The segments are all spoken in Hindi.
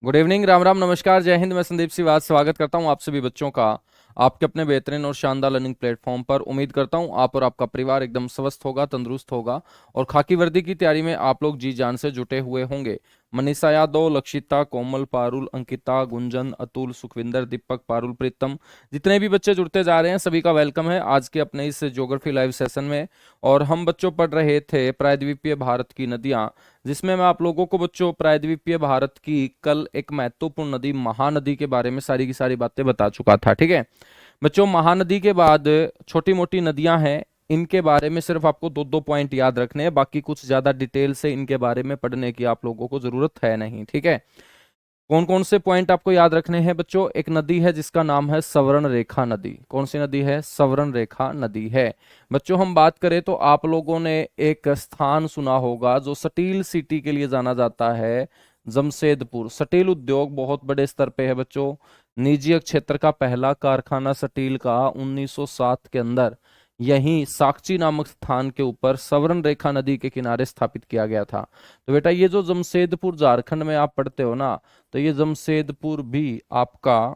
गुड इवनिंग, राम राम, नमस्कार, जय हिंद। मैं संदीप सिवाज स्वागत करता हूं आप सभी बच्चों का आपके अपने बेहतरीन और शानदार लर्निंग प्लेटफॉर्म पर। उम्मीद करता हूं आप और आपका परिवार एकदम स्वस्थ होगा, तंदुरुस्त होगा और खाकी वर्दी की तैयारी में आप लोग जी जान से जुटे हुए होंगे। मनीषा यादव, लक्षिता, कोमल, पारुल, अंकिता, गुंजन, अतुल, सुखविंदर, दीपक, पारुल, प्रीतम, जितने भी बच्चे जुड़ते जा रहे हैं सभी का वेलकम है आज के अपने इस ज्योग्राफी लाइव सेशन में। और हम बच्चों पढ़ रहे थे प्रायद्वीपीय भारत की नदियां, जिसमें मैं आप लोगों को बच्चों प्रायद्वीपीय भारत की कल एक महत्वपूर्ण नदी महानदी के बारे में सारी की सारी बातें बता चुका था। ठीक है बच्चों, महानदी के बाद छोटी मोटी नदियां हैं, इनके बारे में सिर्फ आपको दो दो पॉइंट याद रखने हैं, बाकी कुछ ज्यादा डिटेल से इनके बारे में पढ़ने की आप लोगों को जरूरत है नहीं। ठीक है, कौन कौन से पॉइंट आपको याद रखने हैं बच्चों? एक नदी है जिसका नाम है सवर्ण रेखा नदी। कौन सी नदी है? सवर्ण रेखा नदी है। बच्चों हम बात करें तो आप लोगों ने एक स्थान सुना होगा जो स्टील सिटी के लिए जाना जाता है, जमशेदपुर। स्टील उद्योग बहुत बड़े स्तर पे है बच्चों। निजी क्षेत्र का पहला कारखाना स्टील का 1907 के अंदर यहीं साकची नामक स्थान के ऊपर सवर्ण रेखा नदी के किनारे स्थापित किया गया था। तो बेटा ये जो जमशेदपुर झारखंड में आप पढ़ते हो ना, तो ये जमशेदपुर भी आपका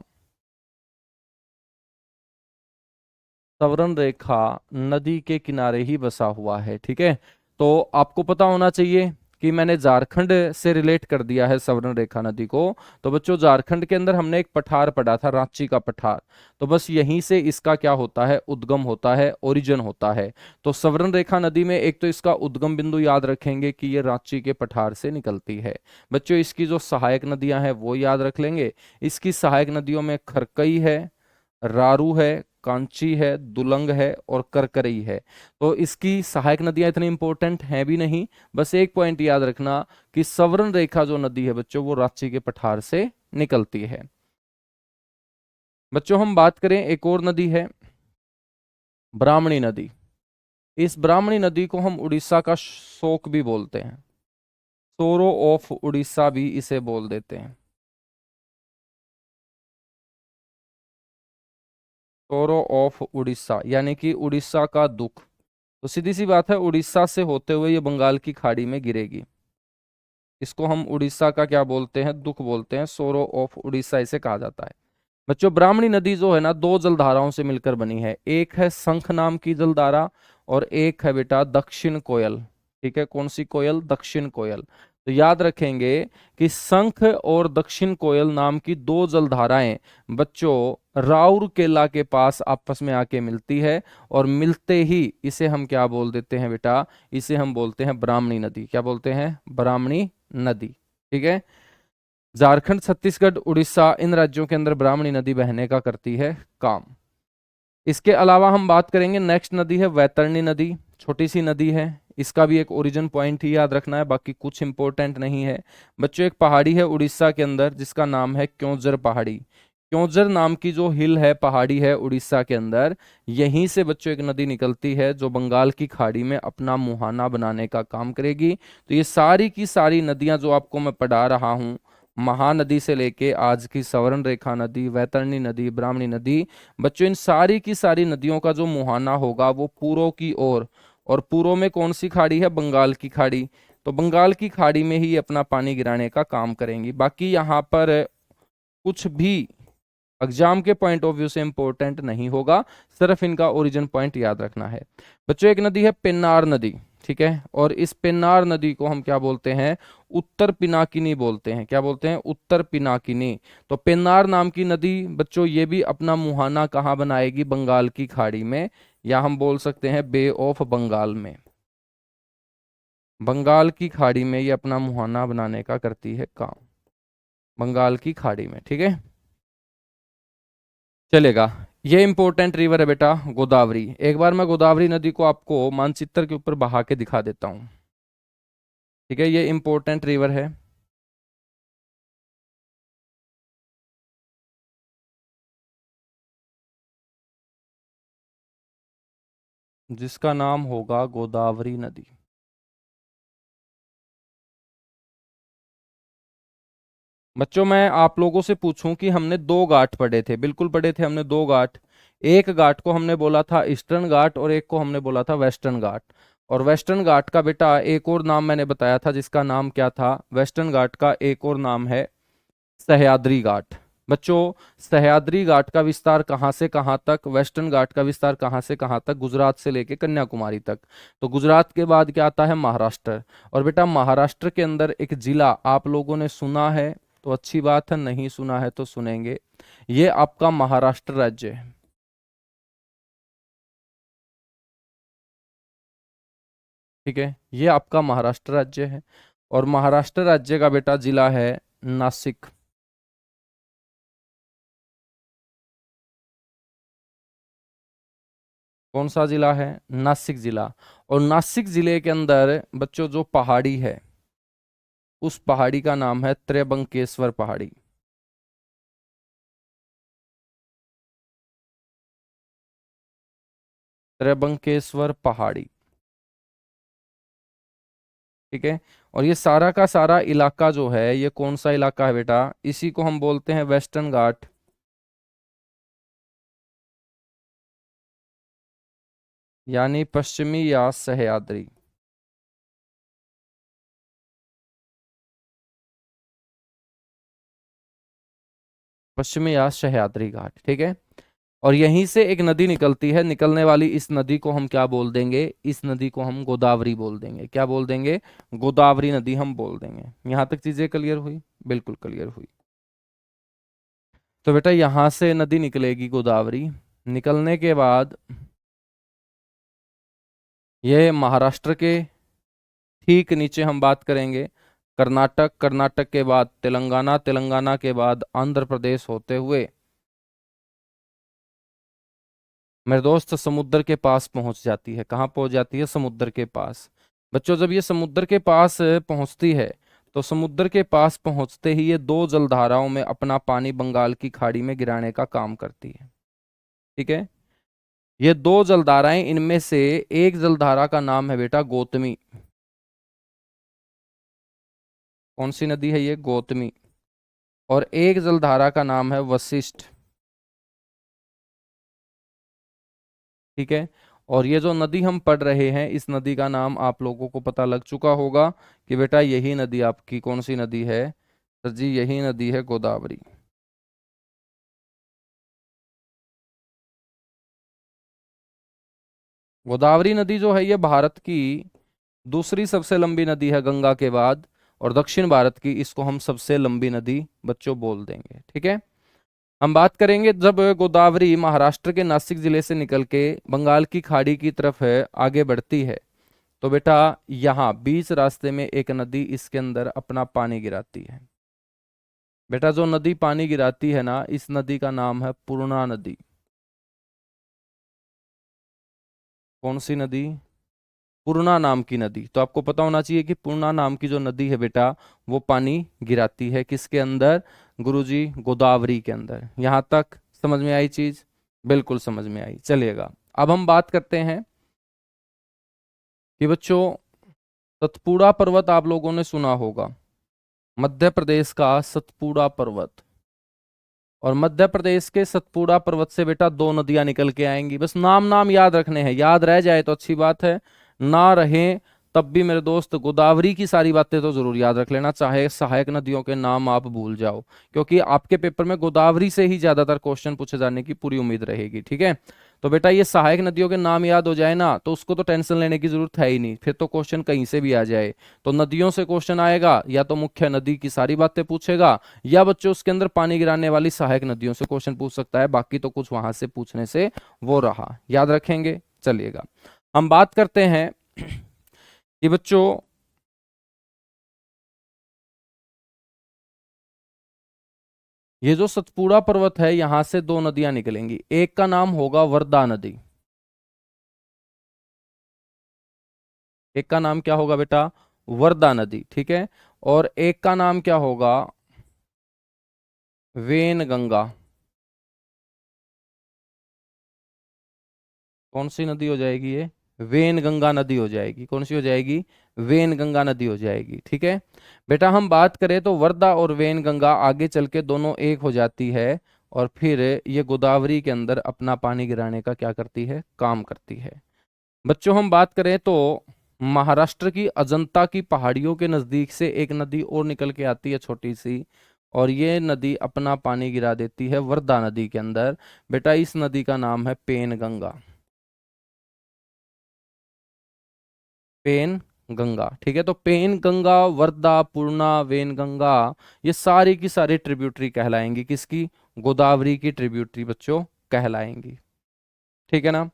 सवर्ण रेखा नदी के किनारे ही बसा हुआ है। ठीक है, तो आपको पता होना चाहिए कि मैंने झारखंड से रिलेट कर दिया है सवर्ण रेखा नदी को। तो बच्चों झारखंड के अंदर हमने एक पठार पढ़ा था, रांची का पठार। तो बस यहीं से इसका क्या होता है? उद्गम होता है, ओरिजिन होता है। तो सवर्ण रेखा नदी में एक तो इसका उद्गम बिंदु याद रखेंगे कि ये रांची के पठार से निकलती है। बच्चों इसकी जो सहायक नदियां हैं वो याद रख लेंगे। इसकी सहायक नदियों में खरकई है, रारू है, कांची है, दुलंग है और करकरई है। तो इसकी सहायक नदियां इतनी इंपॉर्टेंट हैं भी नहीं। बस एक पॉइंट याद रखना कि सवर्ण रेखा जो नदी है बच्चों वो रांची के पठार से निकलती है। बच्चों हम बात करें एक और नदी है ब्राह्मणी नदी। इस ब्राह्मणी नदी को हम उड़ीसा का शोक भी बोलते हैं, सोरो ऑफ उड़ीसा भी इसे बोल देते हैं। सोरो ऑफ उड़ीसा यानी कि उड़ीसा का दुख। तो सीधी सी बात है, उड़ीसा से होते हुए ये बंगाल की खाड़ी में गिरेगी। इसको हम उड़ीसा का क्या बोलते हैं? दुख बोलते हैं। सोरो ऑफ उड़ीसा इसे कहा जाता है। बच्चों ब्राह्मणी नदी जो है ना, दो जलधाराओं से मिलकर बनी है। एक है शंख नाम की जलधारा और एक है बेटा दक्षिण कोयल। ठीक है, कौन सी कोयल? दक्षिण कोयल। तो याद रखेंगे कि शंख और दक्षिण कोयल नाम की दो जलधाराएं बच्चों राउरकेला के पास आपस में आके मिलती है, और मिलते ही इसे हम क्या बोल देते हैं बेटा? इसे हम बोलते हैं ब्राह्मणी नदी। क्या बोलते हैं? ब्राह्मणी नदी। ठीक है, झारखंड, छत्तीसगढ़, उड़ीसा, इन राज्यों के अंदर ब्राह्मणी नदी बहने का करती है काम। इसके अलावा हम बात करेंगे, नेक्स्ट नदी है वैतरणी नदी। छोटी सी नदी है, इसका भी एक ओरिजिन पॉइंट ही याद रखना है, बाकी कुछ इंपॉर्टेंट नहीं है। बच्चों एक पहाड़ी है उड़ीसा के अंदर जिसका नाम है क्योंझर पहाड़ी। क्योंझर नाम की जो हिल है, पहाड़ी है उड़ीसा के अंदर, यहीं से बच्चों एक नदी निकलती है जो बंगाल की खाड़ी में अपना मुहाना बनाने का काम करेगी। तो ये सारी की सारी नदियां जो आपको मैं पढ़ा रहा हूँ, महानदी से लेके आज की सवर्ण रेखा नदी, वैतरणी नदी, ब्राह्मणी नदी, बच्चों इन सारी की सारी नदियों का जो मुहाना होगा वो पूर्व की ओर। और पूर्व में कौन सी खाड़ी है? बंगाल की खाड़ी। तो बंगाल की खाड़ी में ही अपना पानी गिराने का काम करेंगी। बाकी यहाँ पर कुछ भी एग्जाम के पॉइंट ऑफ व्यू से इंपॉर्टेंट नहीं होगा, सिर्फ इनका ओरिजिन पॉइंट याद रखना है। बच्चों एक नदी है पेन्नार नदी। ठीक है, और इस पेन्नार नदी को हम क्या बोलते हैं? उत्तर पिनाकिनी बोलते हैं। क्या बोलते हैं? उत्तर पिनाकिनी। तो पेन्नार नाम की नदी बच्चों ये भी अपना मुहाना कहाँ बनाएगी? बंगाल की खाड़ी में, या हम बोल सकते हैं बे ऑफ बंगाल में। बंगाल की खाड़ी में ये अपना मुहाना बनाने का करती है काम, बंगाल की खाड़ी में। ठीक है, चलेगा। ये इंपॉर्टेंट रिवर है बेटा गोदावरी। एक बार मैं गोदावरी नदी को आपको मानचित्र के ऊपर बहा के दिखा देता हूँ। ठीक है, ये इंपॉर्टेंट रिवर है। जिसका नाम होगा गोदावरी नदी। बच्चों मैं आप लोगों से पूछूं कि हमने दो घाट पढ़े थे, बिल्कुल पढ़े थे हमने दो घाट। एक घाट को हमने बोला था ईस्टर्न घाट और एक को हमने बोला था वेस्टर्न घाट। और वेस्टर्न घाट का बेटा एक और नाम मैंने बताया था जिसका नाम क्या था? वेस्टर्न घाट का एक और नाम है सह्याद्री घाट। बच्चों, सह्याद्री घाट का विस्तार कहाँ से कहाँ तक, वेस्टर्न घाट का विस्तार कहाँ से कहाँ तक, गुजरात से लेके कन्याकुमारी तक। तो गुजरात के बाद क्या आता है, महाराष्ट्र। और बेटा महाराष्ट्र के अंदर एक जिला आप लोगों ने सुना है तो अच्छी बात है, नहीं सुना है तो सुनेंगे। ये आपका महाराष्ट्र राज्य है। ठीक है, ये आपका महाराष्ट्र राज्य है। और महाराष्ट्र राज्य का बेटा जिला है नासिक। कौन सा जिला है, नासिक जिला। और नासिक जिले के अंदर बच्चों जो पहाड़ी है, उस पहाड़ी का नाम है त्र्यंबकेश्वर पहाड़ी। त्र्यंबकेश्वर पहाड़ी। ठीक है। और ये सारा का सारा इलाका जो है, ये कौन सा इलाका है बेटा, इसी को हम बोलते हैं वेस्टर्न घाट, यानी पश्चिमी या सह्याद्री। पश्चिमी या सह्याद्री घाट। ठीक है। और यहीं से एक नदी निकलती है, निकलने वाली इस नदी को हम क्या बोल देंगे, इस नदी को हम गोदावरी बोल देंगे। क्या बोल देंगे, गोदावरी नदी हम बोल देंगे। यहां तक चीजें क्लियर हुई, बिल्कुल क्लियर हुई। तो बेटा यहां से नदी निकलेगी गोदावरी, निकलने के बाद ये महाराष्ट्र के ठीक नीचे हम बात करेंगे कर्नाटक, कर्नाटक के बाद तेलंगाना, तेलंगाना के बाद आंध्र प्रदेश होते हुए मेरे दोस्त समुद्र के पास पहुंच जाती है। कहाँ पहुंच जाती है, समुद्र के पास। बच्चों जब ये समुद्र के पास पहुंचती है, तो समुद्र के पास पहुंचते ही ये दो जलधाराओं में अपना पानी बंगाल की खाड़ी में गिराने का काम करती है। ठीक है। ये दो जलधाराएं, इनमें से एक जलधारा का नाम है बेटा गौतमी। कौन सी नदी है ये, गौतमी। और एक जलधारा का नाम है वशिष्ठ। ठीक है। और ये जो नदी हम पढ़ रहे हैं, इस नदी का नाम आप लोगों को पता लग चुका होगा कि बेटा यही नदी आपकी कौन सी नदी है, सर जी यही नदी है गोदावरी। गोदावरी नदी जो है ये भारत की दूसरी सबसे लंबी नदी है गंगा के बाद, और दक्षिण भारत की इसको हम सबसे लंबी नदी बच्चों बोल देंगे। ठीक है। हम बात करेंगे जब गोदावरी महाराष्ट्र के नासिक जिले से निकल के बंगाल की खाड़ी की तरफ है आगे बढ़ती है, तो बेटा यहाँ बीच रास्ते में एक नदी इसके अंदर अपना पानी गिराती है। बेटा जो नदी पानी गिराती है ना, इस नदी का नाम है पूर्णा नदी। कौन सी नदी, पूर्णा नाम की नदी। तो आपको पता होना चाहिए कि पूर्णा नाम की जो नदी है बेटा, वो पानी गिराती है किसके अंदर, गुरुजी गोदावरी के अंदर। यहां तक समझ में आई चीज, बिल्कुल समझ में आई। चलिएगा, अब हम बात करते हैं कि बच्चों सतपुड़ा पर्वत आप लोगों ने सुना होगा, मध्य प्रदेश का सतपुड़ा पर्वत। और मध्य प्रदेश के सतपुड़ा पर्वत से बेटा दो नदियां निकल के आएंगी। बस नाम नाम याद रखने हैं, याद रह जाए तो अच्छी बात है, ना रहे तब भी मेरे दोस्त गोदावरी की सारी बातें तो जरूर याद रख लेना, चाहे सहायक नदियों के नाम आप भूल जाओ, क्योंकि आपके पेपर में गोदावरी से ही ज्यादातर क्वेश्चन पूछे जाने की पूरी उम्मीद रहेगी। ठीक है। तो बेटा ये सहायक नदियों के नाम याद हो जाए ना, तो उसको तो टेंशन लेने की जरूरत है ही नहीं, फिर तो क्वेश्चन कहीं से भी आ जाए। तो नदियों से क्वेश्चन आएगा, या तो मुख्य नदी की सारी बातें पूछेगा, या बच्चों उसके अंदर पानी गिराने वाली सहायक नदियों से क्वेश्चन पूछ सकता है। बाकी तो कुछ वहां से पूछने से वो रहा, याद रखेंगे। चलिएगा, हम बात करते हैं कि बच्चों ये जो सतपुड़ा पर्वत है, यहां से दो नदियां निकलेंगी। एक का नाम होगा वर्धा नदी। एक का नाम क्या होगा बेटा, वर्धा नदी। ठीक है। और एक का नाम क्या होगा, वेन गंगा। कौन सी नदी हो जाएगी ये, वेन गंगा नदी हो जाएगी। कौन सी हो जाएगी, वेन गंगा नदी हो जाएगी। ठीक है। बेटा हम बात करें तो वर्धा और वेन गंगा आगे चल के दोनों एक हो जाती है, और फिर ये गोदावरी के अंदर अपना पानी गिराने का क्या करती है, काम करती है। बच्चों हम बात करें तो महाराष्ट्र की अजंता की पहाड़ियों के नजदीक से एक नदी और निकल के आती है छोटी सी, और ये नदी अपना पानी गिरा देती है वर्धा नदी के अंदर। बेटा इस नदी का नाम है पेनगंगा। पेन गंगा, ठीक है। तो पेन गंगा, वर्धा, पूर्णा, वेनगंगा, ये सारी की सारी ट्रिब्यूटरी कहलाएंगी किसकी? गोदावरी की ट्रिब्यूटरी बच्चों कहलाएंगी, ठीक है ना।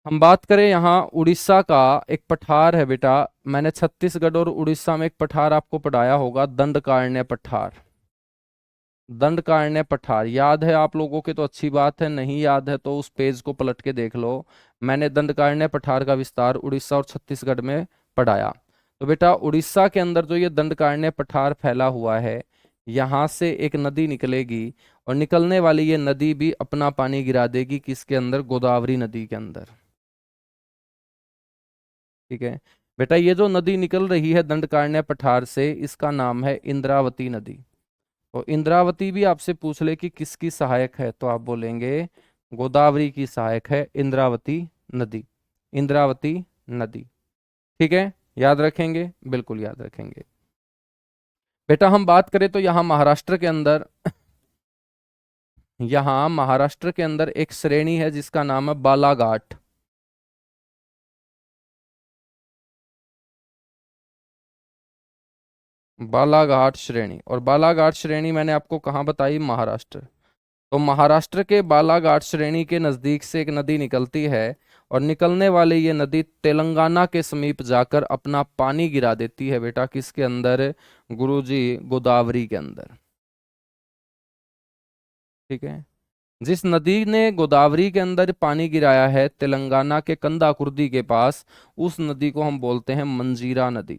हम बात करें यहाँ उड़ीसा का, एक पठार है बेटा। मैंने छत्तीसगढ़ और उड़ीसा में एक पठार आपको पढ़ाया होगा, दंडकारण्य पठार। दंडकारण्य पठार याद है आप लोगों के? तो अच्छी बात है, नहीं याद है तो उस पेज को पलट के देख लो। मैंने दंडकारण्य पठार का विस्तार उड़ीसा और छत्तीसगढ़ में पढ़ाया। तो बेटा उड़ीसा के अंदर जो ये दंडकारण्य पठार फैला हुआ है, यहाँ से एक नदी निकलेगी और निकलने वाली ये नदी भी अपना पानी गिरा देगी किसके अंदर? गोदावरी नदी के अंदर, ठीक है। बेटा ये जो नदी निकल रही है दंडकारण्य पठार से, इसका नाम है इंद्रावती नदी। तो इंद्रावती भी आपसे पूछ ले कि किसकी सहायक है, तो आप बोलेंगे गोदावरी की सहायक है इंद्रावती नदी। इंद्रावती नदी, ठीक है। याद रखेंगे, बिल्कुल याद रखेंगे। बेटा हम बात करें तो यहाँ महाराष्ट्र के अंदर यहाँ महाराष्ट्र के अंदर एक श्रेणी है जिसका नाम है बालाघाट। बालाघाट श्रेणी, और बालाघाट श्रेणी मैंने आपको कहाँ बताई? महाराष्ट्र। तो महाराष्ट्र के बालाघाट श्रेणी के नजदीक से एक नदी निकलती है और निकलने वाली ये नदी तेलंगाना के समीप जाकर अपना पानी गिरा देती है बेटा किसके अंदर? गुरुजी गोदावरी के अंदर, ठीक है। जिस नदी ने गोदावरी के अंदर पानी गिराया है तेलंगाना के कंदाकुर्दी के पास, उस नदी को हम बोलते हैं मंजीरा नदी।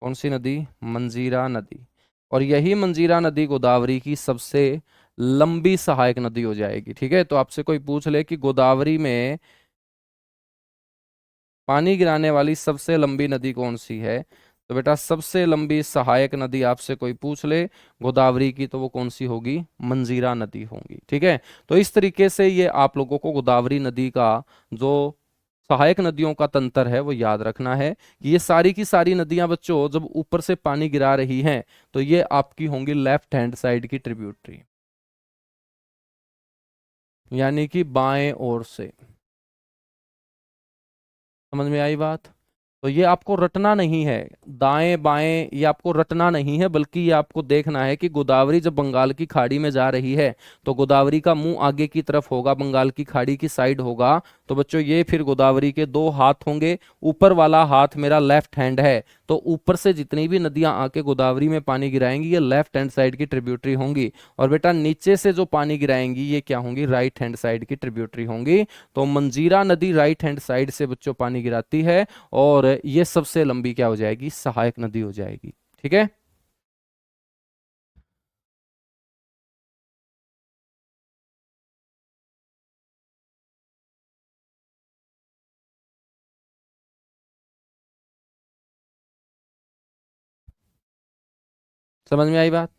कौन सी नदी? मंजीरा नदी। और यही मंजीरा नदी गोदावरी की सबसे लंबी सहायक नदी हो जाएगी, ठीक है। तो आपसे कोई पूछ ले कि गोदावरी में पानी गिराने वाली सबसे लंबी नदी कौन सी है, तो बेटा सबसे लंबी सहायक नदी आपसे कोई पूछ ले गोदावरी की, तो वो कौन सी होगी? मंजीरा नदी होगी, ठीक है। तो इस तरीके से ये आप लोगों को गोदावरी नदी का जो सहायक नदियों का तंत्र है वो याद रखना है कि ये सारी की सारी नदियां बच्चों जब ऊपर से पानी गिरा रही हैं तो ये आपकी होंगी लेफ्ट हैंड साइड की ट्रिब्यूटरी, यानी कि बाएं ओर से। समझ में आई बात? तो ये आपको रटना नहीं है, दाएं बाएं ये आपको रटना नहीं है, बल्कि ये आपको देखना है कि गोदावरी जब बंगाल की खाड़ी में जा रही है तो गोदावरी का मुंह आगे की तरफ होगा, बंगाल की खाड़ी की साइड होगा। तो बच्चों ये फिर गोदावरी के दो हाथ होंगे, ऊपर वाला हाथ मेरा लेफ्ट हैंड है। तो ऊपर से जितनी भी नदियां आके गोदावरी में पानी गिराएंगी ये लेफ्ट हैंड साइड की ट्रिब्यूटरी होंगी, और बेटा नीचे से जो पानी गिराएंगी ये क्या होंगी? राइट हैंड साइड की ट्रिब्यूटरी होंगी। तो मंजीरा नदी राइट हैंड साइड से बच्चों पानी गिराती है और ये सबसे लंबी क्या हो जाएगी? सहायक नदी हो जाएगी, ठीक है। समझ में आई बात?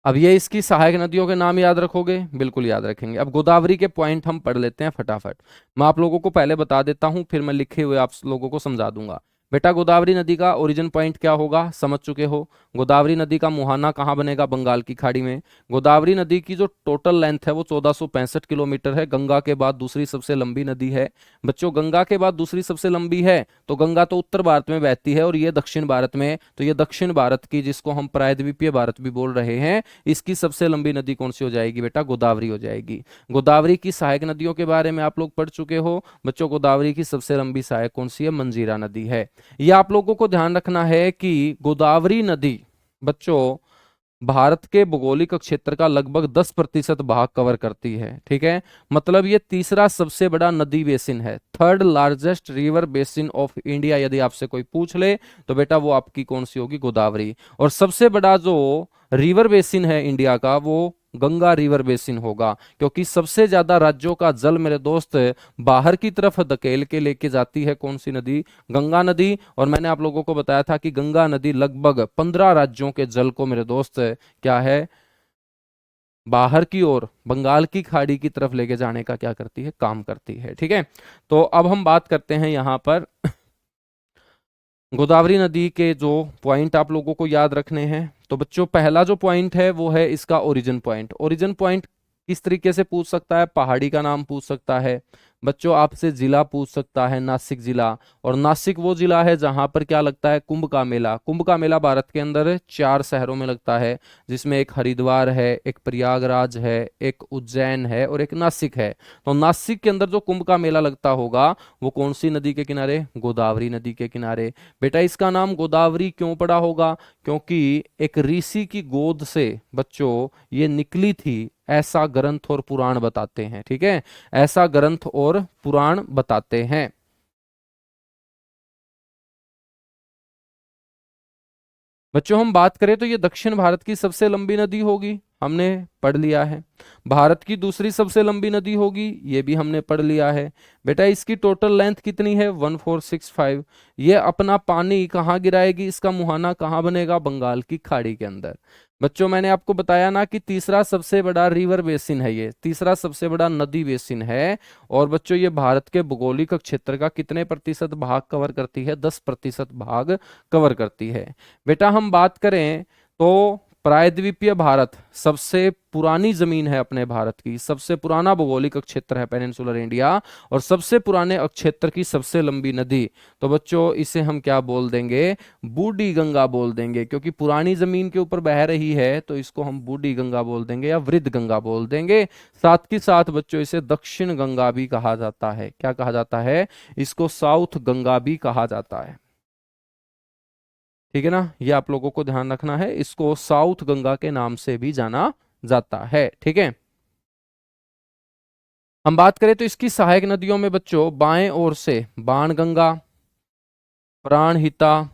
अब ये इसकी सहायक नदियों के नाम याद रखोगे? बिल्कुल याद रखेंगे। अब गोदावरी के पॉइंट हम पढ़ लेते हैं फटाफट। मैं आप लोगों को पहले बता देता हूं, फिर मैं लिखे हुए आप लोगों को समझा दूंगा। बेटा गोदावरी नदी का ओरिजिन पॉइंट क्या होगा समझ चुके हो। गोदावरी नदी का मुहाना कहाँ बनेगा? बंगाल की खाड़ी में। गोदावरी नदी की जो टोटल लेंथ है वो 1465 किलोमीटर है, गंगा के बाद दूसरी सबसे लंबी नदी है। बच्चों गंगा के बाद दूसरी सबसे लंबी है तो गंगा तो उत्तर भारत में बहती है और ये दक्षिण भारत में, तो ये दक्षिण भारत की, जिसको हम प्रायद्वीपीय भारत भी बोल रहे हैं, इसकी सबसे लंबी नदी कौन सी हो जाएगी बेटा? गोदावरी हो जाएगी। गोदावरी की सहायक नदियों के बारे में आप लोग पढ़ चुके हो बच्चों। गोदावरी की सबसे लंबी सहायक कौन सी है? मंजीरा नदी है। यह आप लोगों को ध्यान रखना है कि गोदावरी नदी बच्चों भारत के भौगोलिक क्षेत्र का लगभग 10% भाग कवर करती है, ठीक है। मतलब ये तीसरा सबसे बड़ा नदी बेसिन है, third largest river basin of India. यदि आपसे कोई पूछ ले तो बेटा वो आपकी कौन सी होगी? गोदावरी। और सबसे बड़ा जो रिवर बेसिन है इंडिया का वो गंगा रिवर बेसिन होगा, क्योंकि सबसे ज्यादा राज्यों का जल मेरे दोस्त बाहर की तरफ धकेल के लेके जाती है कौन सी नदी? गंगा नदी। और मैंने आप लोगों को बताया था कि गंगा नदी लगभग 15 राज्यों के जल को मेरे दोस्त क्या है? बाहर की ओर बंगाल की खाड़ी की तरफ लेके जाने का क्या करती है? काम करती है, ठीक है। तो अब हम बात करते हैं यहां पर गोदावरी नदी के जो पॉइंट आप लोगों को याद रखने हैं, तो बच्चों पहला जो पॉइंट है वो है इसका ओरिजिन पॉइंट। ओरिजिन पॉइंट किस तरीके से पूछ सकता है? पहाड़ी का नाम पूछ सकता है बच्चों, आपसे जिला पूछ सकता है, नासिक जिला। और नासिक वो जिला है जहां पर क्या लगता है? कुंभ का मेला। कुंभ का मेला भारत के अंदर 4 शहरों में लगता है, जिसमें एक हरिद्वार है, एक प्रयागराज है, एक उज्जैन है और एक नासिक है। तो नासिक के अंदर जो कुंभ का मेला लगता होगा वो कौन सी नदी के किनारे? गोदावरी नदी के किनारे। बेटा इसका नाम गोदावरी क्यों पड़ा होगा? क्योंकि एक ऋषि की गोद से बच्चों ये निकली थी, ऐसा ग्रंथ और पुराण बताते हैं। ठीक है, ऐसा ग्रंथ और पुराण बताते हैं। बच्चों हम बात करें तो ये दक्षिण भारत की सबसे लंबी नदी होगी, हमने पढ़ लिया है। भारत की दूसरी सबसे लंबी नदी होगी, ये भी हमने पढ़ लिया है। बेटा इसकी टोटल लेंथ कितनी है? 1465। ये अपना पानी कहाँ गिराएगी? इसका मुहाना कहाँ बनेगा? बंगाल की खाड़ी के अंदर। बच्चों मैंने आपको बताया ना कि तीसरा सबसे बड़ा रिवर बेसिन है, ये तीसरा सबसे बड़ा नदी बेसिन है। और बच्चों ये भारत के भौगोलिक क्षेत्र का कितने प्रतिशत भाग कवर करती है? 10% भाग कवर करती है। बेटा हम बात करें तो प्रायद्वीपीय भारत सबसे पुरानी जमीन है अपने भारत की, सबसे पुराना भौगोलिक क्षेत्र है पेनिनसुलर इंडिया, और सबसे पुराने क्षेत्र की सबसे लंबी नदी। तो बच्चों इसे हम क्या बोल देंगे? बूढ़ी गंगा बोल देंगे, क्योंकि पुरानी जमीन के ऊपर बह रही है तो इसको हम बूढ़ी गंगा बोल देंगे या वृद्ध गंगा बोल देंगे। साथ के साथ बच्चों इसे दक्षिण गंगा भी कहा जाता है। क्या कहा जाता है? इसको साउथ गंगा भी कहा जाता है। ठीक है ना, ये आप लोगों को ध्यान रखना है, इसको साउथ गंगा के नाम से भी जाना जाता है। ठीक है, हम बात करें तो इसकी सहायक नदियों में बच्चों बाएं ओर से बाणगंगा, प्राणहिता,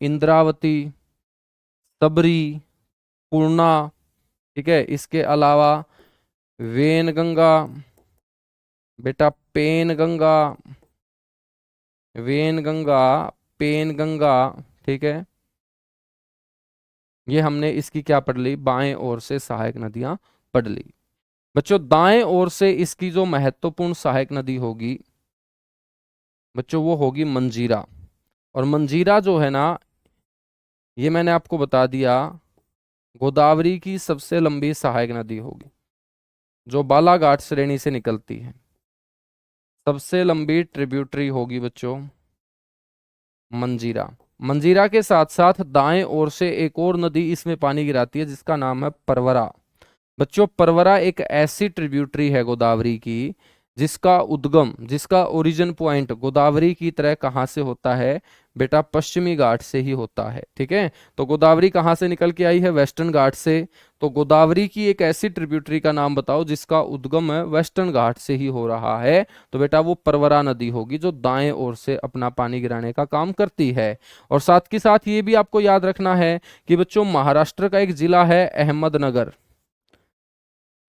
इंद्रावती, सबरी, पूर्णा। ठीक है, इसके अलावा वेनगंगा, बेटा पेनगंगा, वेनगंगा, पेनगंगा। ठीक है, ये हमने इसकी क्या पढ़ ली? बाएं ओर से सहायक नदियां पढ़ ली। बच्चों दाएं ओर से इसकी जो महत्वपूर्ण सहायक नदी होगी बच्चों वो होगी मंजीरा। और मंजीरा जो है ना, ये मैंने आपको बता दिया, गोदावरी की सबसे लंबी सहायक नदी होगी, जो बालाघाट श्रेणी से निकलती है। सबसे लंबी ट्रिब्यूटरी होगी बच्चों मंजीरा। मंजीरा के साथ साथ दाएं ओर से एक और नदी इसमें पानी गिराती है, जिसका नाम है परवरा। बच्चों परवरा एक ऐसी ट्रिब्यूटरी है गोदावरी की, जिसका उद्गम, जिसका ओरिजिन पॉइंट गोदावरी की तरह कहाँ से होता है? बेटा पश्चिमी घाट से ही होता है। ठीक है, तो गोदावरी कहाँ से निकल के आई है? वेस्टर्न घाट से। तो गोदावरी की एक ऐसी ट्रिब्यूटरी का नाम बताओ जिसका उद्गम है वेस्टर्न घाट से ही हो रहा है। तो बेटा वो परवरा नदी होगी, जो दाएं ओर से अपना पानी गिराने का काम करती है। और साथ के साथ ये भी आपको याद रखना है कि बच्चों महाराष्ट्र का एक जिला है अहमदनगर।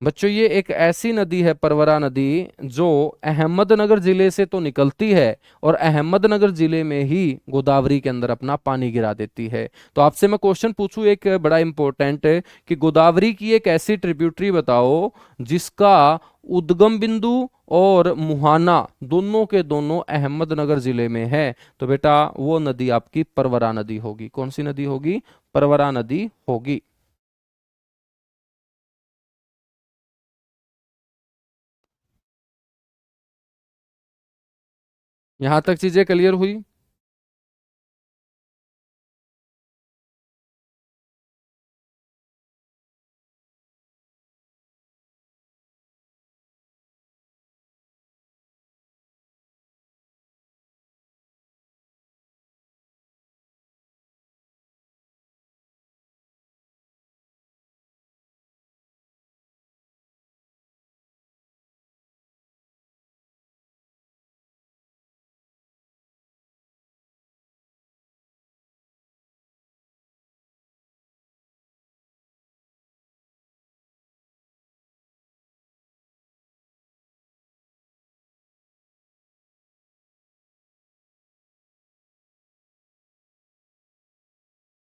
बच्चों ये एक ऐसी नदी है परवरा नदी, जो अहमदनगर जिले से तो निकलती है और अहमदनगर जिले में ही गोदावरी के अंदर अपना पानी गिरा देती है। तो आपसे मैं क्वेश्चन पूछूं एक बड़ा इंपॉर्टेंट है कि गोदावरी की एक ऐसी ट्रिब्यूटरी बताओ जिसका उद्गम बिंदु और मुहाना दोनों के दोनों अहमदनगर जिले में है। तो बेटा वो नदी आपकी परवरा नदी होगी। कौन सी नदी होगी? परवरा नदी होगी। यहां तक चीजें क्लियर हुई?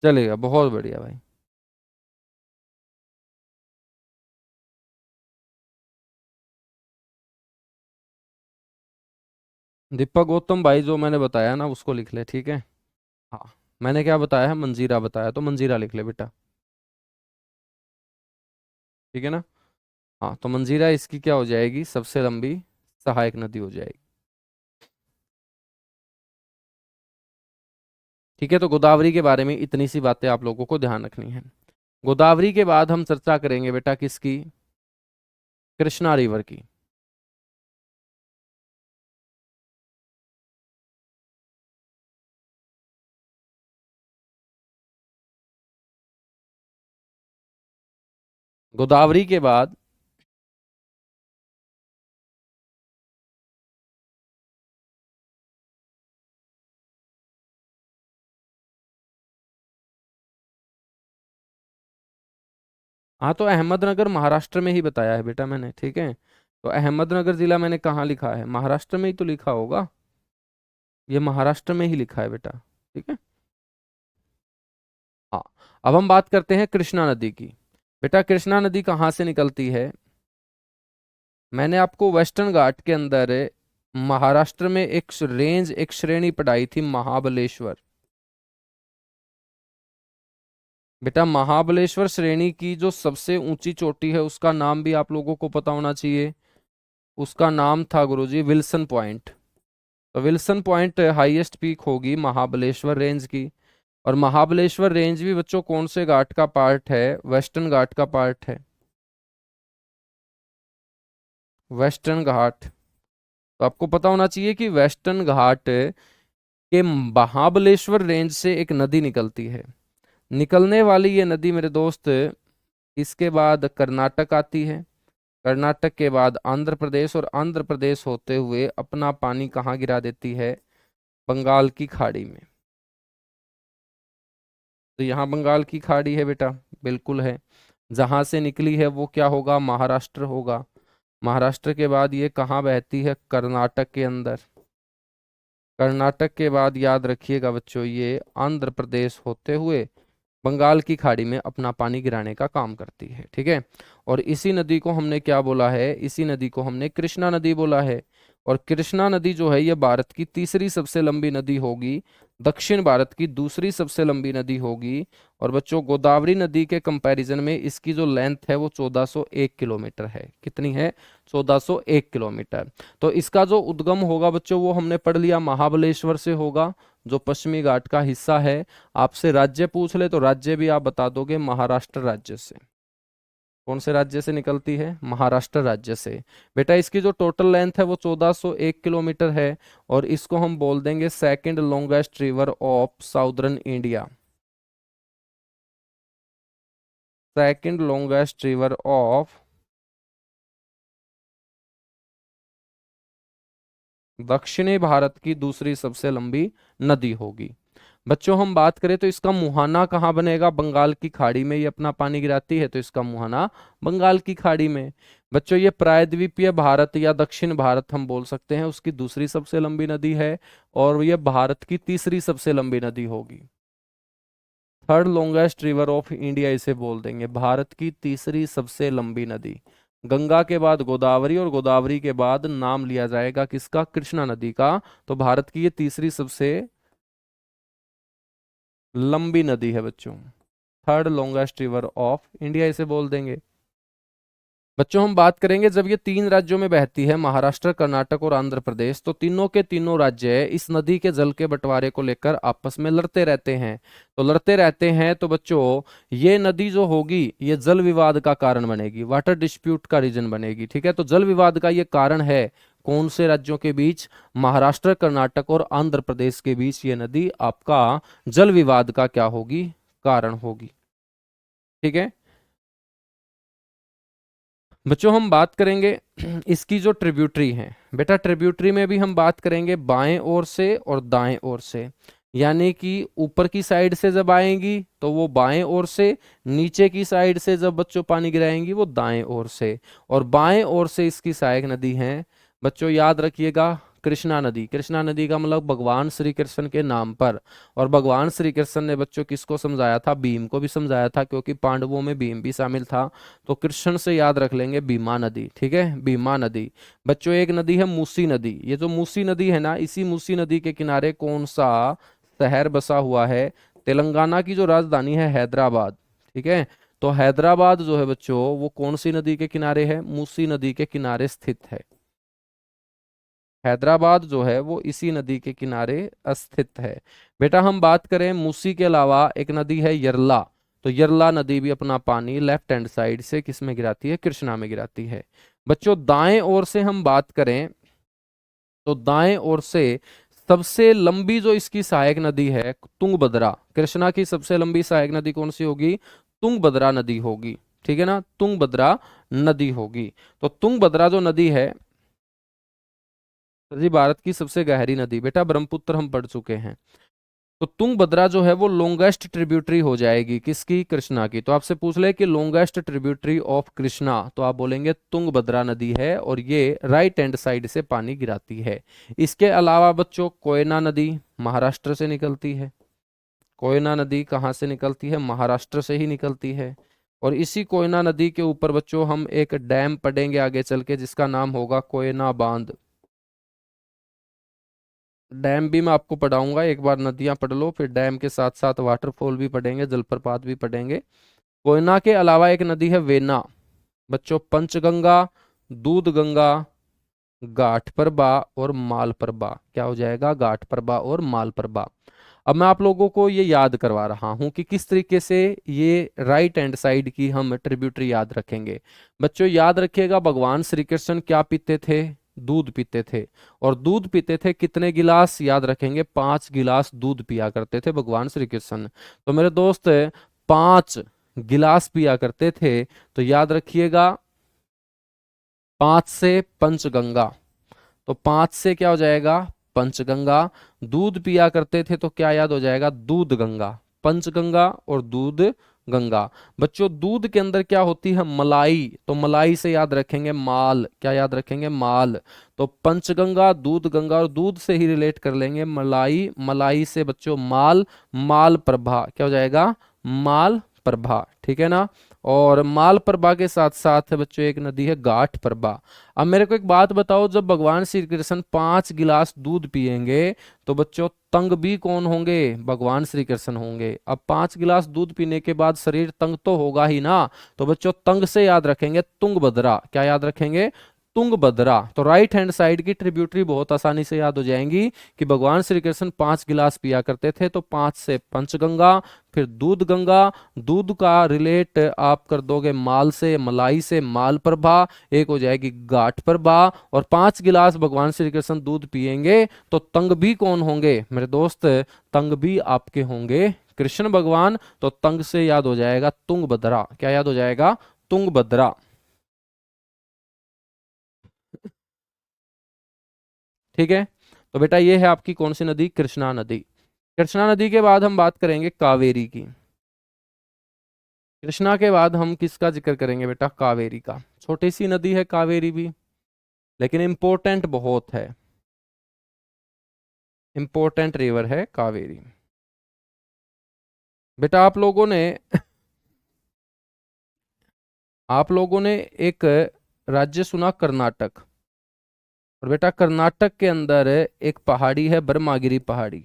चलेगा, बहुत बढ़िया भाई। दीपक गौतम भाई, जो मैंने बताया ना उसको लिख ले, ठीक है। हाँ, मैंने क्या बताया है, मंजीरा बताया, तो मंजीरा लिख ले बेटा। ठीक है ना। हाँ, तो मंजीरा इसकी क्या हो जाएगी, सबसे लंबी सहायक नदी हो जाएगी। ठीक है, तो गोदावरी के बारे में इतनी सी बातें आप लोगों को ध्यान रखनी है। गोदावरी के बाद हम चर्चा करेंगे बेटा किसकी, कृष्णा रिवर की। गोदावरी के बाद, हाँ तो अहमदनगर महाराष्ट्र में ही बताया है बेटा मैंने, ठीक है। तो अहमदनगर जिला मैंने कहाँ लिखा है, महाराष्ट्र में ही तो लिखा होगा, ये महाराष्ट्र में ही लिखा है बेटा। ठीक है। हाँ, अब हम बात करते हैं कृष्णा नदी की। बेटा कृष्णा नदी कहाँ से निकलती है, मैंने आपको वेस्टर्न घाट के अंदर महाराष्ट्र में एक रेंज, एक श्रेणी पढ़ाई थी, महाबलेश्वर। बेटा महाबलेश्वर श्रेणी की जो सबसे ऊंची चोटी है उसका नाम भी आप लोगों को पता होना चाहिए। उसका नाम था गुरुजी विल्सन पॉइंट। तो विल्सन पॉइंट हाईएस्ट पीक होगी महाबलेश्वर रेंज की। और महाबलेश्वर रेंज भी बच्चों कौन से घाट का पार्ट है, वेस्टर्न घाट का पार्ट है, वेस्टर्न घाट। तो आपको पता होना चाहिए कि वेस्टर्न घाट के महाबलेश्वर रेंज से एक नदी निकलती है। निकलने वाली ये नदी मेरे दोस्त, इसके बाद कर्नाटक आती है, कर्नाटक के बाद आंध्र प्रदेश, और आंध्र प्रदेश होते हुए अपना पानी कहाँ गिरा देती है, बंगाल की खाड़ी में। तो यहाँ बंगाल की खाड़ी है बेटा, बिल्कुल है। जहां से निकली है वो क्या होगा, महाराष्ट्र होगा। महाराष्ट्र के बाद ये कहाँ बहती है, कर्नाटक के अंदर। कर्नाटक के बाद याद रखिएगा बच्चों, ये आंध्र प्रदेश होते हुए बंगाल की खाड़ी में अपना पानी गिराने का काम करती है। ठीक है। और इसी नदी को हमने क्या बोला है, इसी नदी को हमने कृष्णा नदी बोला है। और कृष्णा नदी जो है ये भारत की तीसरी सबसे लंबी नदी होगी, दक्षिण भारत की दूसरी सबसे लंबी नदी होगी। और बच्चों गोदावरी नदी के कंपैरिजन में इसकी जो लेंथ है वो 1401 किलोमीटर है। कितनी है, 1401 किलोमीटर। तो इसका जो उद्गम होगा बच्चों वो हमने पढ़ लिया, महाबलेश्वर से होगा, जो पश्चिमी घाट का हिस्सा है। आपसे राज्य पूछ ले तो राज्य भी आप बता दोगे, महाराष्ट्र राज्य से। कौन से राज्य से निकलती है, महाराष्ट्र राज्य से। बेटा इसकी जो टोटल लेंथ है वो 1401 किलोमीटर है। और इसको हम बोल देंगे second longest river of southern India, second longest river of दक्षिणी भारत की दूसरी सबसे लंबी नदी होगी। बच्चों हम बात करें तो इसका मुहाना कहाँ बनेगा, बंगाल की खाड़ी में ये अपना पानी गिराती है, तो इसका मुहाना बंगाल की खाड़ी में। बच्चों ये प्रायद्वीपीय भारत या दक्षिण भारत हम बोल सकते हैं, उसकी दूसरी सबसे लंबी नदी है। और ये भारत की तीसरी सबसे लंबी नदी होगी, third longest river of India इसे बोल देंगे, भारत की तीसरी सबसे लंबी नदी। गंगा के बाद गोदावरी, और गोदावरी के बाद नाम लिया जाएगा किसका, कृष्णा नदी का। तो भारत की ये तीसरी सबसे लंबी नदी है बच्चों, third longest river of India इसे बोल देंगे। बच्चों हम बात करेंगे जब ये तीन राज्यों में बहती है, महाराष्ट्र, कर्नाटक और आंध्र प्रदेश, तो तीनों के तीनों राज्य इस नदी के जल के बंटवारे को लेकर आपस में लड़ते रहते हैं। तो लड़ते रहते हैं तो बच्चों ये नदी जो होगी ये जल विवाद का कारण बनेगी, वाटर डिस्प्यूट का रीजन बनेगी। ठीक है, तो जल विवाद का ये कारण है, कौन से राज्यों के बीच, महाराष्ट्र, कर्नाटक और आंध्र प्रदेश के बीच ये नदी आपका जल विवाद का क्या होगी, कारण होगी। ठीक है बच्चों, हम बात करेंगे इसकी जो ट्रिब्यूटरी है। बेटा ट्रिब्यूटरी में भी हम बात करेंगे बाएं ओर से और दाएं ओर से, यानी कि ऊपर की साइड से जब आएंगी तो वो बाएं ओर से, नीचे की साइड से जब बच्चों पानी गिराएंगी वो दाएं ओर से। और बाएं ओर से इसकी सहायक नदी है बच्चों, याद रखिएगा, कृष्णा नदी। कृष्णा नदी का मतलब भगवान श्री कृष्ण के नाम पर। और भगवान श्री कृष्ण ने बच्चों किसको समझाया था, भीम को भी समझाया था, क्योंकि पांडवों में भीम भी शामिल था। तो कृष्ण से याद रख लेंगे भीमा नदी। ठीक है, भीमा नदी। बच्चों एक नदी है मूसी नदी, ये जो मूसी नदी है ना, इसी मूसी नदी के किनारे कौन सा शहर बसा हुआ है, तेलंगाना की जो राजधानी है हैदराबाद, ठीक है। तो हैदराबाद जो है बच्चों वो कौन सी नदी के किनारे है, मूसी नदी के किनारे स्थित है। हैदराबाद जो है वो इसी नदी के किनारे स्थित है। बेटा हम बात करें मूसी के अलावा एक नदी है यरला, तो यरला नदी भी अपना पानी लेफ्ट हैंड साइड से किस में गिराती है, कृष्णा में गिराती है। बच्चों दाएं ओर से हम बात करें तो दाएं ओर से सबसे लंबी जो इसकी सहायक नदी है तुंगभद्रा, कृष्णा की सबसे लंबी सहायक नदी कौन सी होगी, तुंगभद्रा नदी होगी, ठीक है ना, तुंगभद्रा नदी होगी। तो तुंगभद्रा जो नदी है जी भारत की सबसे गहरी नदी, बेटा ब्रह्मपुत्र हम पढ़ चुके हैं। तो तुंगभद्रा जो है वो लॉन्गेस्ट ट्रिब्यूटरी हो जाएगी किसकी, कृष्णा की। तो आपसे पूछ ले कि लॉन्गेस्ट ट्रिब्यूटरी ऑफ कृष्णा, तो आप बोलेंगे तुंगभद्रा नदी है और ये राइट हैंड साइड से पानी गिराती है। इसके अलावा बच्चों कोयना नदी महाराष्ट्र से निकलती है, कोयना नदी कहाँ से निकलती है, महाराष्ट्र से ही निकलती है। और इसी कोयना नदी के ऊपर बच्चों हम एक डैम पढ़ेंगे आगे चल के जिसका नाम होगा कोयना बांध। डैम भी मैं आपको पढ़ाऊंगा, एक बार नदियां पढ़ लो फिर डैम के साथ साथ वाटरफॉल भी पढ़ेंगे, जलप्रपात भी पढ़ेंगे। कोयना के अलावा एक नदी है वेना, बच्चों पंचगंगा, दूध गंगा, घाट प्रभा और मालप्रभा, क्या हो जाएगा, घाट प्रभा और मालप्रभा। अब मैं आप लोगों को ये याद करवा रहा हूं कि किस तरीके से ये राइट हैंड साइड की हम ट्रिब्यूटरी याद रखेंगे। बच्चों याद रखिएगा भगवान श्री कृष्ण क्या पीते थे, दूध पीते थे। और दूध पीते थे कितने गिलास, याद रखेंगे 5 गिलास दूध पिया करते थे भगवान श्री कृष्ण। तो मेरे दोस्त 5 गिलास पिया करते थे, तो याद रखिएगा 5 से पंचगंगा, तो 5 से क्या हो जाएगा, पंचगंगा। दूध पिया करते थे तो क्या याद हो जाएगा, दूध गंगा, पंचगंगा और दूध गंगा। बच्चों दूध के अंदर क्या होती है, मलाई, तो मलाई से याद रखेंगे माल, क्या याद रखेंगे, माल। तो पंचगंगा, दूध गंगा और दूध से ही रिलेट कर लेंगे मलाई, मलाई से बच्चों माल, माल प्रभा, क्या हो जाएगा, माल प्रभा, ठीक है ना। और माल प्रभा के साथ साथ बच्चों एक नदी है घाट प्रभा। अब मेरे को एक बात बताओ, जब भगवान श्री कृष्ण 5 गिलास दूध पिएंगे तो बच्चों तंग भी कौन होंगे, भगवान श्री कृष्ण होंगे। अब 5 गिलास दूध पीने के बाद शरीर तंग तो होगा ही ना, तो बच्चों तंग से याद रखेंगे तुंगभद्रा, क्या याद रखेंगे, तुंगभद्रा। तो राइट हैंड साइड की ट्रिब्यूटरी बहुत आसानी से याद हो जाएंगी कि भगवान श्री कृष्ण 5 गिलास पिया करते थे, तो 5 से पंचगंगा, फिर दूध गंगा, दूध का रिलेट आप कर दोगे माल से, मलाई से माल प्रभा, एक हो जाएगी घाट प्रभा। और 5 गिलास भगवान श्री कृष्ण दूध पिएंगे तो तंग भी कौन होंगे मेरे दोस्त, तंग भी आपके होंगे कृष्ण भगवान। तो तंग से याद हो जाएगा तुंगभद्रा, क्या याद हो जाएगा, तुंगभद्रा, ठीक है। तो बेटा ये है आपकी कौन सी नदी, कृष्णा नदी। कृष्णा नदी के बाद हम बात करेंगे कावेरी की। कृष्णा के बाद हम किसका जिक्र करेंगे बेटा, कावेरी का। छोटी सी नदी है कावेरी भी, लेकिन इंपॉर्टेंट बहुत है, इंपॉर्टेंट रिवर है कावेरी। बेटा आप लोगों ने एक राज्य सुना कर्नाटक, और बेटा कर्नाटक के अंदर एक पहाड़ी है ब्रह्मागिरी पहाड़ी।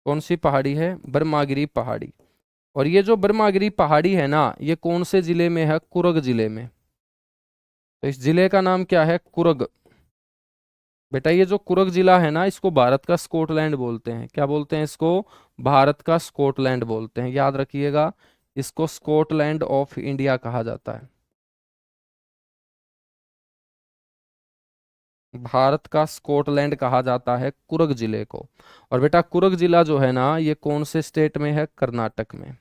कौन सी पहाड़ी है, ब्रह्मागिरी पहाड़ी। और ये जो ब्रह्मागिरी पहाड़ी है ना, ये कौन से जिले में है, कुर्ग जिले में। तो इस जिले का नाम क्या है, कुर्ग। बेटा ये जो कुर्ग जिला है ना, इसको भारत का स्कॉटलैंड बोलते हैं, क्या बोलते हैं इसको, भारत का स्कॉटलैंड बोलते हैं, याद रखिएगा। इसको स्कॉटलैंड ऑफ इंडिया कहा जाता है, भारत का स्कॉटलैंड कहा जाता है कुर्ग जिले को। और बेटा कुर्ग जिला जो है ना, ये कौन से स्टेट में है, कर्नाटक में,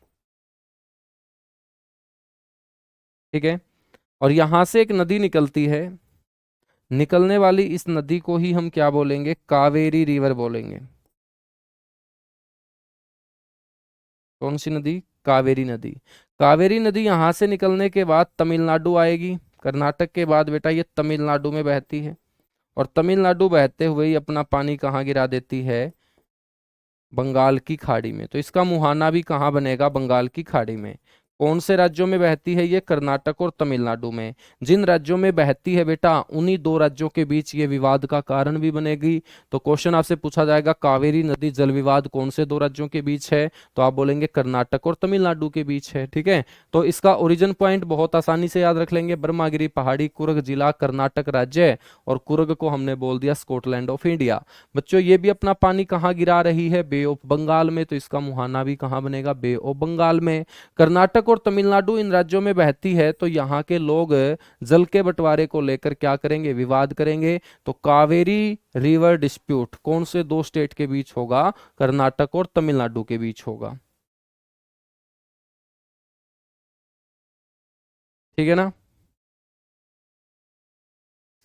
ठीक है। और यहां से एक नदी निकलती है, निकलने वाली इस नदी को ही हम क्या बोलेंगे, कावेरी रिवर बोलेंगे। कौन सी नदी, कावेरी नदी। कावेरी नदी यहां से निकलने के बाद तमिलनाडु आएगी, कर्नाटक के बाद बेटा ये तमिलनाडु में बहती है। और तमिलनाडु बहते हुए ही अपना पानी कहाँ गिरा देती है, बंगाल की खाड़ी में। तो इसका मुहाना भी कहाँ बनेगा, बंगाल की खाड़ी में। कौन से राज्यों में बहती है ये? कर्नाटक और तमिलनाडु में। जिन राज्यों में बहती है बेटा, उन्हीं दो राज्यों के बीच ये विवाद का कारण भी बनेगी। तो क्वेश्चन आपसे पूछा जाएगा कावेरी नदी जल विवाद कौन से दो राज्यों के बीच है, तो आप बोलेंगे कर्नाटक और तमिलनाडु के बीच है। ठीक है, तो इसका ओरिजिन पॉइंट बहुत आसानी से याद रख लेंगे, ब्रह्मागिरी पहाड़ी, कुर्ग जिला, कर्नाटक राज्य, और कुर्ग को हमने बोल दिया स्कॉटलैंड ऑफ इंडिया। बच्चों ये भी अपना पानी कहाँ गिरा रही है? बे ऑफ बंगाल में, तो इसका मुहाना भी कहाँ बनेगा? बे ऑफ बंगाल में। कर्नाटक और तमिलनाडु इन राज्यों में बहती है, तो यहाँ के लोग जल के बंटवारे को लेकर क्या करेंगे? विवाद करेंगे। तो कावेरी रिवर डिस्प्यूट कौन से दो स्टेट के बीच होगा? कर्नाटक और तमिलनाडु के बीच होगा। ठीक है ना?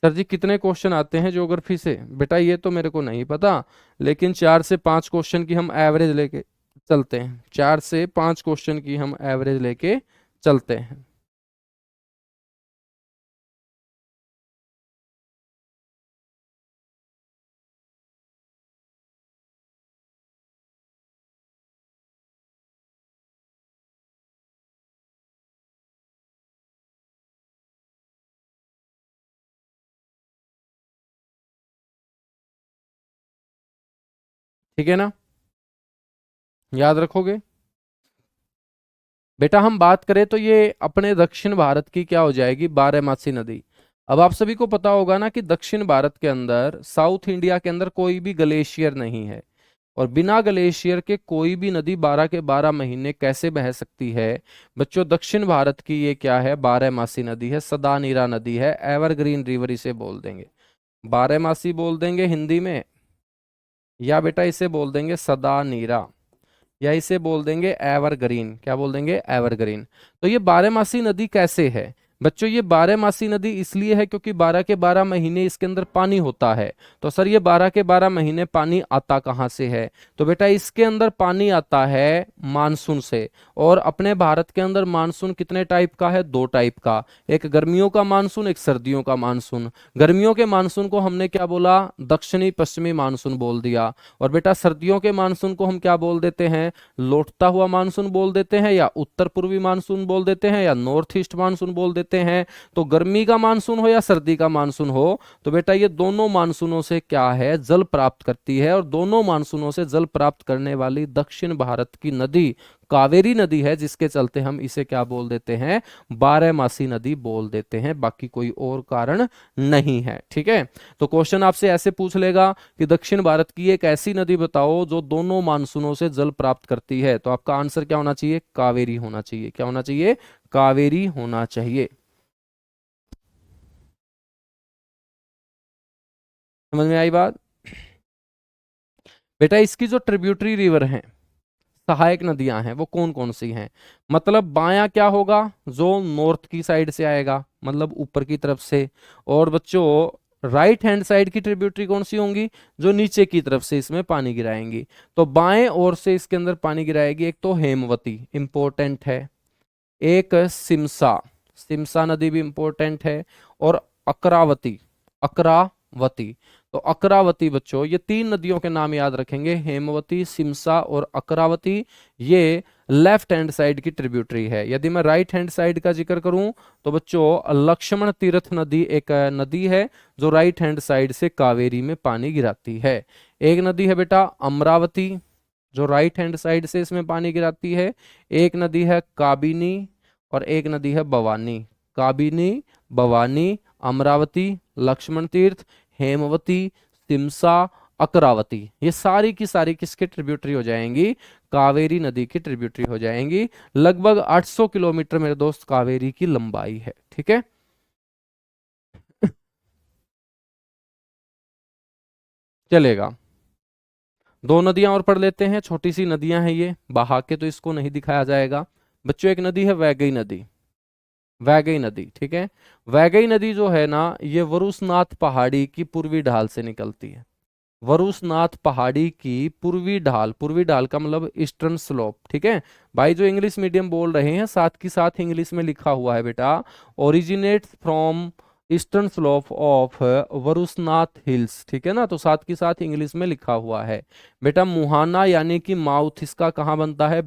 सर जी कितने क्वेश्चन आते हैं ज्योग्राफी से? बेटा ये तो मेरे को नहीं पता, लेकिन 4 से 5 क्वेश्चन की हम एवरेज लेके चलते हैं। 4 से 5 क्वेश्चन की हम एवरेज लेके चलते हैं। ठीक है ना? याद रखोगे? बेटा हम बात करें तो ये अपने दक्षिण भारत की क्या हो जाएगी? बारहमासी नदी। अब आप सभी को पता होगा ना कि दक्षिण भारत के अंदर, साउथ इंडिया के अंदर कोई भी ग्लेशियर नहीं है, और बिना ग्लेशियर के कोई भी नदी 12 के 12 महीने कैसे बह सकती है? बच्चों दक्षिण भारत की ये क्या है? बारहमासी नदी है, सदा नीरा नदी है, एवरग्रीन रिवर इसे बोल देंगे। बारहमासी बोल देंगे हिंदी में, या बेटा इसे बोल देंगे सदा नीरा, या इसे बोल देंगे एवरग्रीन। क्या बोल देंगे? एवरग्रीन। तो ये बारहमासी नदी कैसे है? बच्चों ये बारहमासी नदी इसलिए है क्योंकि 12 के 12 महीने इसके अंदर पानी होता है। तो सर ये 12 के 12 महीने पानी आता कहाँ से है? तो बेटा इसके अंदर पानी आता है मानसून से। और अपने भारत के अंदर मानसून कितने टाइप का है? 2 टाइप का, एक गर्मियों का मानसून, एक सर्दियों का मानसून। गर्मियों के मानसून को हमने क्या बोला? दक्षिणी पश्चिमी मानसून बोल दिया। और बेटा सर्दियों के मानसून को हम क्या बोल देते हैं? लौटता हुआ मानसून बोल देते हैं, या उत्तर पूर्वी मानसून बोल देते हैं, या नॉर्थ ईस्ट मानसून बोल देते हैं। तो गर्मी का मानसून हो या सर्दी का मानसून हो, तो बेटा ये दोनों मानसूनों से क्या है? जल प्राप्त करती है। और दोनों मानसूनों से जल प्राप्त करने वाली दक्षिण भारत की नदी कावेरी नदी है, जिसके चलते हम इसे क्या बोल देते हैं? बारहमासी नदी बोल देते हैं। बाकी कोई और कारण नहीं है। ठीक है, तो क्वेश्चन आपसे ऐसे पूछ लेगा कि दक्षिण भारत की एक ऐसी नदी बताओ जो दोनों मानसूनों से जल प्राप्त करती है, तो आपका आंसर क्या होना चाहिए? कावेरी होना चाहिए। क्या होना चाहिए? कावेरी होना चाहिए। समझ में आई बात? बेटा इसकी जो ट्रिब्यूटरी रिवर हैं, सहायक नदियां हैं, वो कौन कौन सी हैं? मतलब बायां क्या होगा? जो नॉर्थ की साइड से आएगा, मतलब ऊपर की तरफ से। और बच्चों राइट हैंड साइड की ट्रिब्यूटरी कौन सी होंगी? जो नीचे की तरफ से इसमें पानी गिराएंगी। तो बाएं ओर से इसके अंदर पानी गिराएगी, एक तो हेमवती इंपॉर्टेंट है, एक सिमसा, सिमसा नदी भी इंपॉर्टेंट है, और अकरावती, अकरावती। तो अकरावती बच्चों ये 3 नदियों के नाम याद रखेंगे, हेमवती, सिमसा और अकरावती। ये लेफ्ट हैंड साइड की ट्रिब्यूटरी है। यदि मैं राइट हैंड साइड का जिक्र करूं तो बच्चों लक्ष्मण तीर्थ नदी एक नदी है जो राइट हैंड साइड से कावेरी में पानी गिराती है। एक नदी है बेटा अमरावती, जो राइट हैंड साइड से इसमें पानी गिराती है। एक नदी है काबिनी, और एक नदी है भवानी। काबिनी, भवानी, अमरावती, लक्ष्मण तीर्थ, हेमवती, सिमसा, अकरावती, ये सारी की सारी किसके ट्रिब्यूटरी हो जाएंगी? कावेरी नदी की ट्रिब्यूटरी हो जाएंगी। लगभग 800 किलोमीटर मेरे दोस्त कावेरी की लंबाई है। ठीक है, चलेगा। 2 नदियां और पढ़ लेते हैं, छोटी सी नदियां हैं ये, बहा के तो इसको नहीं दिखाया जाएगा। बच्चों एक नदी है वैगई नदी, वैगई नदी। ठीक है, वैगई नदी जो है ना, ये वरुसनाथ पहाड़ी की पूर्वी ढाल से निकलती है। वरुसनाथ पहाड़ी की पूर्वी ढाल, पूर्वी ढाल का मतलब ईस्टर्न स्लोप। ठीक है भाई, जो इंग्लिश मीडियम बोल रहे हैं साथ की साथ इंग्लिश में लिखा हुआ है बेटा, originates from eastern slope of Varusanath hills. ठीक है ना, तो साथ की साथ इंग्लिश में लिखा हुआ है। बेटा मुहाना यानी कि माउथ इसका कहाँ बनता है?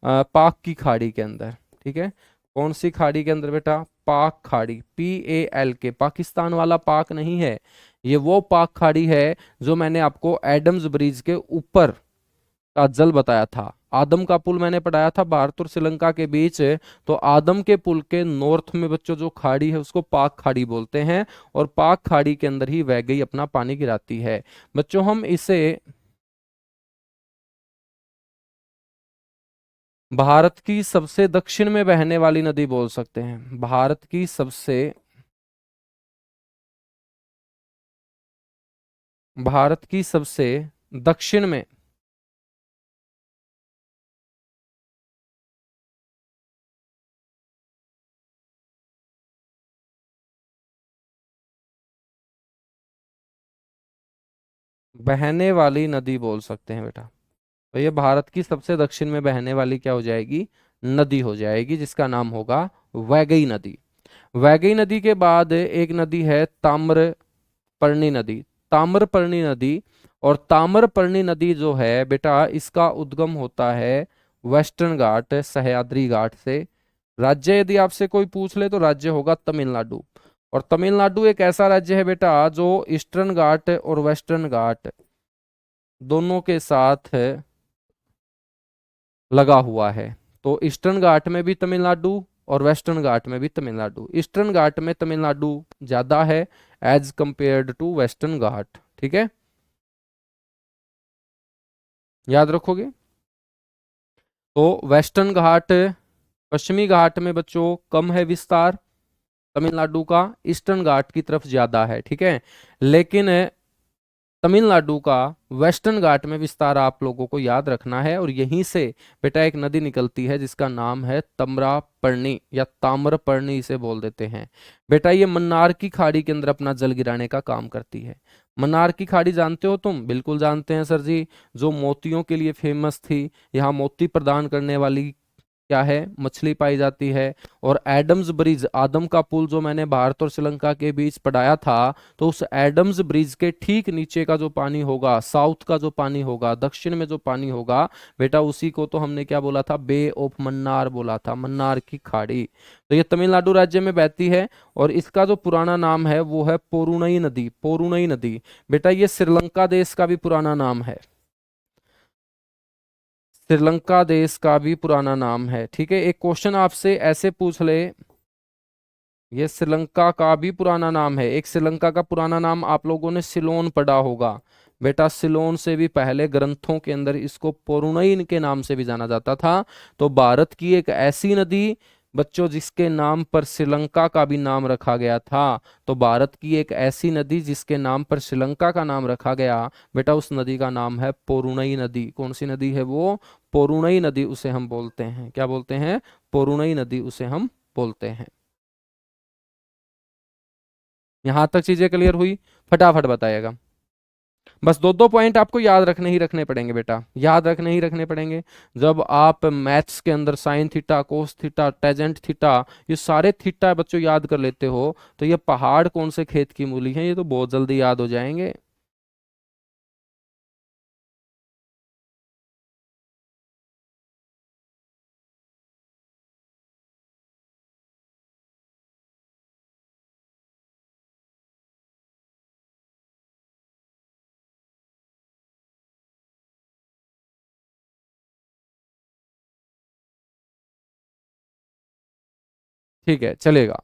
पाक की खाड़ी के अंदर। ठीक है, कौन सी खाड़ी के अंदर बेटा? पाक खाड़ी, PALK, पाकिस्तान वाला पाक नहीं है, ये वो पाक खाड़ी है जो मैंने आपको एडम्स ब्रिज के ऊपर का जल बताया था। आदम का पुल मैंने पढ़ाया था भारत और श्रीलंका के बीच, तो आदम के पुल के नॉर्थ में बच्चों जो खाड़ी है उसको पाक खाड़ी बोलते हैं, और पाक खाड़ी के अंदर ही वैगई अपना पानी गिराती है। बच्चों हम इसे भारत की सबसे दक्षिण में बहने वाली नदी बोल सकते हैं। भारत की सबसे दक्षिण में बहने वाली नदी बोल सकते हैं बेटा। तो ये भारत की सबसे दक्षिण में बहने वाली क्या हो जाएगी? नदी हो जाएगी, जिसका नाम होगा वैगई नदी। वैगई नदी के बाद एक नदी है ताम्रपर्णी नदी। ताम्रपर्णी नदी, और ताम्रपर्णी नदी जो है बेटा, इसका उद्गम होता है वेस्टर्न घाट, सह्याद्री घाट से। राज्य यदि आपसे कोई पूछ ले तो राज्य होगा तमिलनाडु। और तमिलनाडु एक ऐसा राज्य है बेटा जो ईस्टर्न घाट और वेस्टर्न घाट दोनों के साथ लगा हुआ है। तो ईस्टर्न घाट में भी तमिलनाडु और वेस्टर्न घाट में भी तमिलनाडु। ईस्टर्न घाट में तमिलनाडु ज्यादा है एज कंपेयर्ड टू वेस्टर्न घाट, ठीक है, याद रखोगे। तो वेस्टर्न घाट, पश्चिमी घाट में बच्चों कम है विस्तार तमिलनाडु का, ईस्टर्न घाट की तरफ ज्यादा है, ठीक है। लेकिन तमिलनाडु का वेस्टर्न घाट में विस्तार आप लोगों को याद रखना है, और यहीं से बेटा एक नदी निकलती है जिसका नाम है तम्रापर्णी या ताम्रपर्णी इसे बोल देते हैं। बेटा ये मन्नार की खाड़ी के अंदर अपना जल गिराने का काम करती है। मन्नार की खाड़ी जानते हो तुम? बिल्कुल जानते हैं सर जी, जो मोतियों के लिए फेमस थी। यहाँ मोती प्रदान करने वाली क्या है? मछली पाई जाती है। और एडम्स ब्रिज, आदम का पुल जो मैंने भारत और श्रीलंका के बीच पढ़ाया था, तो उस एडम्स ब्रिज के ठीक नीचे का जो पानी होगा, साउथ का जो पानी होगा, दक्षिण में जो पानी होगा बेटा, उसी को तो हमने क्या बोला था? बे ऑफ मन्नार बोला था, मन्नार की खाड़ी। तो ये तमिलनाडु राज्य में बहती है, और इसका जो पुराना नाम है वो है पोरुनई नदी। पोरुनई नदी बेटा ये श्रीलंका देश का भी पुराना नाम है, श्रीलंका देश का भी पुराना नाम है, ठीक है। एक क्वेश्चन आपसे ऐसे पूछ ले, ये श्रीलंका का भी पुराना नाम है। एक श्रीलंका का पुराना नाम आप लोगों ने सिलोन पढ़ा होगा बेटा, सिलोन से भी पहले ग्रंथों के अंदर इसको पोरुनई के नाम से भी जाना जाता था। तो भारत की एक ऐसी नदी बच्चों जिसके नाम पर श्रीलंका का भी नाम रखा गया था, तो भारत की एक ऐसी नदी जिसके नाम पर श्रीलंका का नाम रखा गया बेटा, उस नदी का नाम है पोरुनई नदी। कौन सी नदी है वो? पोरुनई नदी उसे हम बोलते हैं। क्या बोलते हैं? पोरुनई नदी उसे हम बोलते हैं। यहां तक चीजें क्लियर हुई? फटाफट बताइएगा। बस दो दो पॉइंट आपको याद रखने ही रखने पड़ेंगे बेटा, याद रखने ही रखने पड़ेंगे। जब आप मैथ्स के अंदर sine theta, cos theta, tangent theta, ये सारे थीटा बच्चों याद कर लेते हो, तो ये पहाड़ कौन से खेत की मूली है, ये तो बहुत जल्दी याद हो जाएंगे। ठीक है, चलेगा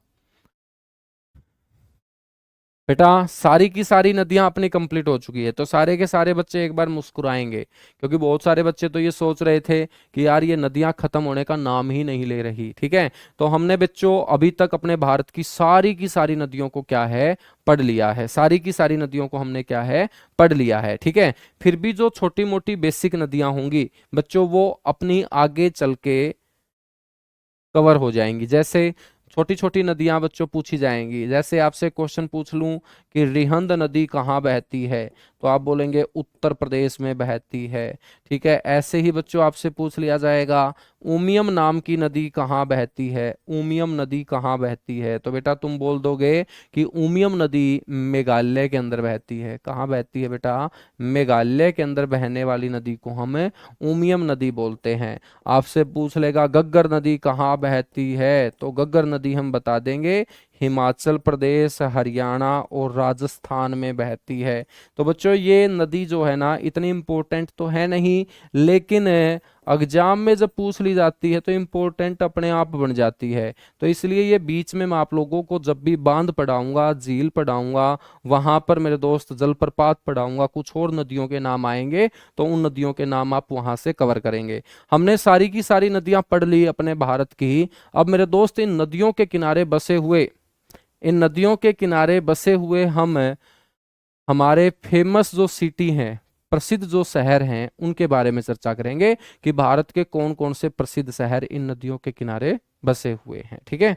बेटा। सारी की सारी नदियां अपनी कंप्लीट हो चुकी है, तो सारे के सारे बच्चे एक बार मुस्कुराएंगे, क्योंकि बहुत सारे बच्चे तो ये सोच रहे थे कि यार ये नदियां खत्म होने का नाम ही नहीं ले रही, ठीक है। तो हमने बच्चों अभी तक अपने भारत की सारी नदियों को क्या है? पढ़ लिया है। सारी की सारी नदियों को हमने क्या है? पढ़ लिया है, ठीक है। फिर भी जो छोटी मोटी बेसिक नदियां होंगी बच्चों, वो अपनी आगे चल के कवर हो जाएंगी। जैसे छोटी छोटी नदियां बच्चों पूछी जाएंगी, जैसे आपसे क्वेश्चन पूछ लूं कि रिहंद नदी कहाँ बहती है, तो आप बोलेंगे उत्तर प्रदेश में बहती है। ठीक है, ऐसे ही बच्चों आपसे पूछ लिया जाएगा उमियम नाम की नदी कहाँ बहती है, उमियम नदी कहाँ बहती है, तो बेटा तुम बोल दोगे कि उमियम नदी मेघालय के अंदर बहती है। कहाँ बहती है बेटा, मेघालय के अंदर बहने वाली नदी को हम उमियम नदी बोलते हैं। आपसे पूछ लेगा गग्गर नदी कहाँ बहती है, तो गग्गर नदी हम बता देंगे हिमाचल प्रदेश, हरियाणा और राजस्थान में बहती है। तो बच्चों ये नदी जो है ना इतनी इम्पोर्टेंट तो है नहीं, लेकिन एग्जाम में जब पूछ ली जाती है तो इम्पोर्टेंट अपने आप बन जाती है। तो इसलिए ये बीच में मैं आप लोगों को जब भी बांध पढ़ाऊंगा, झील पढ़ाऊंगा, वहां पर मेरे दोस्त जलप्रपात पढ़ाऊंगा, कुछ और नदियों के नाम आएंगे तो उन नदियों के नाम आप वहां से कवर करेंगे। हमने सारी की सारी नदियां पढ़ ली अपने भारत की। अब मेरे दोस्त इन नदियों के किनारे बसे हुए, इन नदियों के किनारे बसे हुए हम हमारे फेमस जो सिटी हैं, प्रसिद्ध जो शहर हैं, उनके बारे में चर्चा करेंगे कि भारत के कौन कौन से प्रसिद्ध शहर इन नदियों के किनारे बसे हुए हैं। ठीक है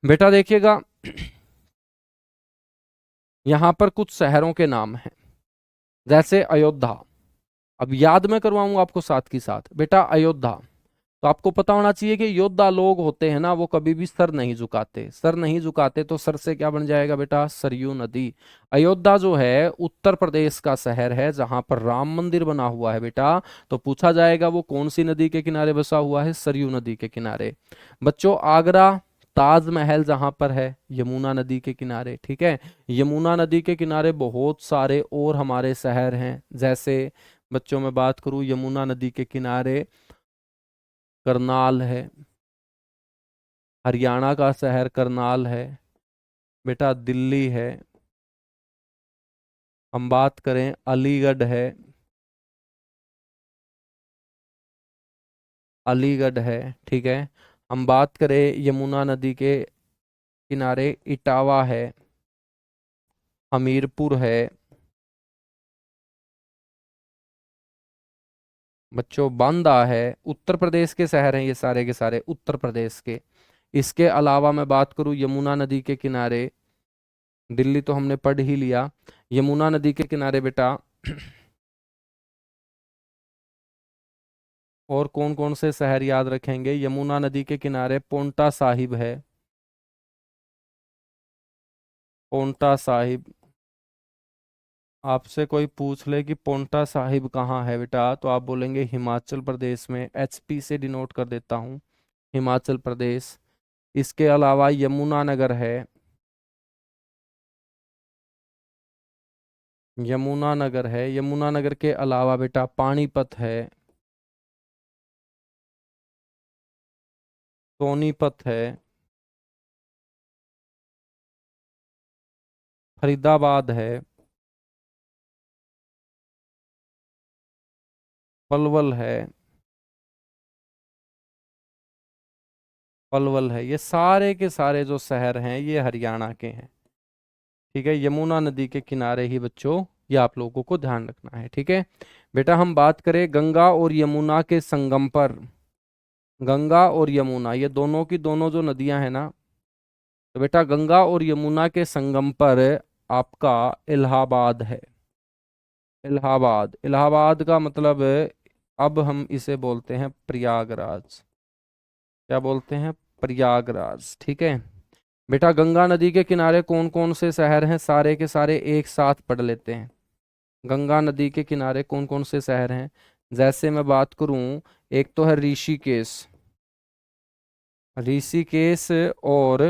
बेटा, देखिएगा यहां पर कुछ शहरों के नाम हैं, जैसे अयोध्या। अब याद मैं करवाऊंगा आपको साथ की साथ बेटा, अयोध्या। तो आपको पता होना चाहिए कि योद्धा लोग होते हैं ना, वो कभी भी सर नहीं झुकाते। सर नहीं झुकाते तो सर से क्या बन जाएगा बेटा, सरयू नदी। अयोध्या जो है उत्तर प्रदेश का शहर है जहां पर राम मंदिर बना हुआ है बेटा। तो पूछा जाएगा वो कौन सी नदी के किनारे बसा हुआ है, सरयू नदी के किनारे। बच्चों आगरा, ताजमहल जहां पर है यमुना नदी के किनारे। ठीक है, यमुना नदी के किनारे बहुत सारे और हमारे शहर हैं, जैसे बच्चों में बात करूं यमुना नदी के किनारे करनाल है, हरियाणा का शहर करनाल है बेटा, दिल्ली है, हम बात करें अलीगढ़ है, अलीगढ़ है। ठीक है, हम बात करें यमुना नदी के किनारे इटावा है, हमीरपुर है। बच्चों बांदा है। उत्तर प्रदेश के शहर हैं ये सारे के सारे, उत्तर प्रदेश के। इसके अलावा मैं बात करूं यमुना नदी के किनारे, दिल्ली तो हमने पढ़ ही लिया। यमुना नदी के किनारे बेटा और कौन कौन से शहर याद रखेंगे, यमुना नदी के किनारे पोंटा साहिब है, पोंटा साहिब। आपसे कोई पूछ ले कि पोंटा साहिब कहाँ है बेटा, तो आप बोलेंगे हिमाचल प्रदेश में, एचपी से डिनोट कर देता हूँ, हिमाचल प्रदेश। इसके अलावा यमुना नगर है, यमुना नगर है। यमुना नगर के अलावा बेटा पानीपत है, सोनीपत है, फरीदाबाद है, पलवल है, पलवल है। ये सारे के सारे जो शहर हैं ये हरियाणा के हैं। ठीक है, यमुना नदी के किनारे ही बच्चों, ये आप लोगों को ध्यान रखना है। ठीक है बेटा, हम बात करें गंगा और यमुना के संगम पर, गंगा और यमुना ये दोनों की दोनों जो नदियां हैं ना, तो बेटा गंगा और यमुना के संगम पर आपका इलाहाबाद है। इलाहाबाद, इलाहाबाद का मतलब अब हम इसे बोलते हैं प्रयागराज। क्या बोलते हैं, प्रयागराज। ठीक है बेटा, गंगा नदी के किनारे कौन कौन से शहर हैं, सारे के सारे एक साथ पढ़ लेते हैं। गंगा नदी के किनारे कौन कौन से शहर हैं, जैसे मैं बात करूं, एक तो है ऋषिकेश, ऋषिकेश और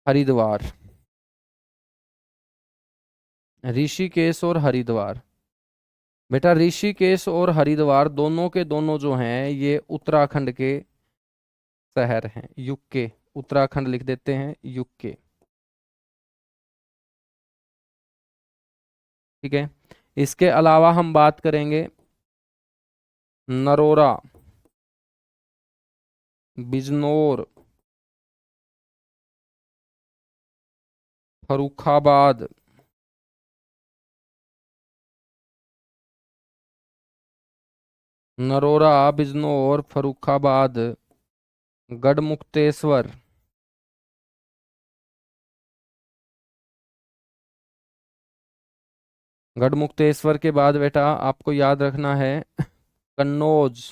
हरिद्वार, ऋषिकेश और हरिद्वार। बेटा ऋषिकेश और हरिद्वार दोनों के दोनों जो हैं ये उत्तराखंड के शहर हैं, युग के। उत्तराखंड लिख देते हैं, युग के। ठीक है, इसके अलावा हम बात करेंगे नरोरा, बिजनौर, फरुखाबाद, नरोरा, बिजनौर, फरुखाबाद, गढ़मुक्तेश्वर, गढ़मुक्तेश्वर के बाद बेटा आपको याद रखना है कन्नौज।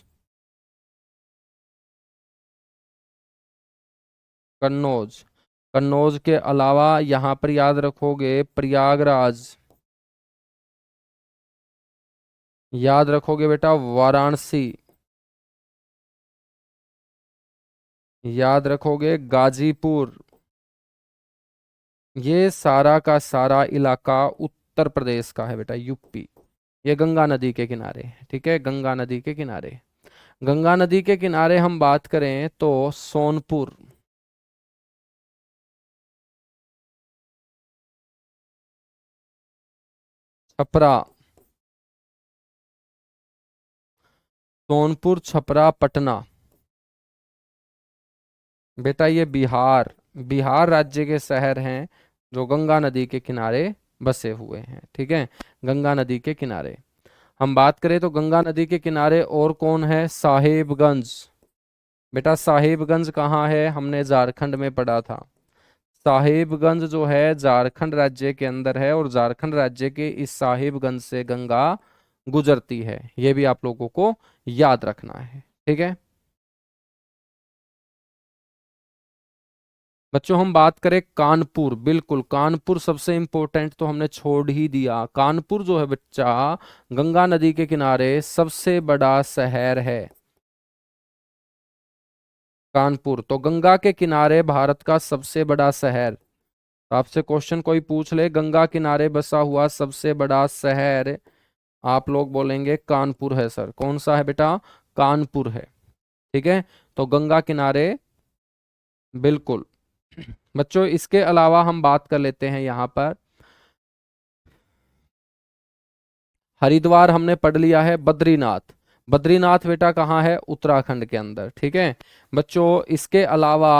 कन्नौज। कन्नौज के अलावा यहाँ पर याद रखोगे प्रयागराज, याद रखोगे बेटा वाराणसी, याद रखोगे गाजीपुर। ये सारा का सारा इलाका उत्तर प्रदेश का है बेटा, यूपी। ये गंगा नदी के किनारे है, ठीक है, गंगा नदी के किनारे। गंगा नदी के किनारे हम बात करें तो सोनपुर, छपरा, सोनपुर छपरा पटना। बेटा ये बिहार, बिहार राज्य के शहर हैं जो गंगा नदी के किनारे बसे हुए हैं, ठीक है, गंगा नदी के किनारे। हम बात करें तो गंगा नदी के किनारे और कौन है, साहेबगंज। बेटा साहेबगंज कहाँ है, हमने झारखंड में पढ़ा था। साहेबगंज जो है झारखंड राज्य के अंदर है, और झारखंड राज्य के इस साहेबगंज से गंगा गुजरती है, ये भी आप लोगों को याद रखना है, ठीक है। बच्चों हम बात करें कानपुर, बिल्कुल कानपुर सबसे इंपॉर्टेंट तो हमने छोड़ ही दिया। कानपुर जो है बच्चा गंगा नदी के किनारे सबसे बड़ा शहर है। कानपुर तो गंगा के किनारे भारत का सबसे बड़ा शहर। आपसे क्वेश्चन कोई पूछ ले गंगा किनारे बसा हुआ सबसे बड़ा शहर, आप लोग बोलेंगे कानपुर है सर। कौन सा है बेटा, कानपुर है, ठीक है। तो गंगा किनारे, बिल्कुल। बच्चों इसके अलावा हम बात कर लेते हैं यहाँ पर, हरिद्वार हमने पढ़ लिया है, बद्रीनाथ। बद्रीनाथ बेटा कहाँ है, उत्तराखंड के अंदर, ठीक है। बच्चों इसके अलावा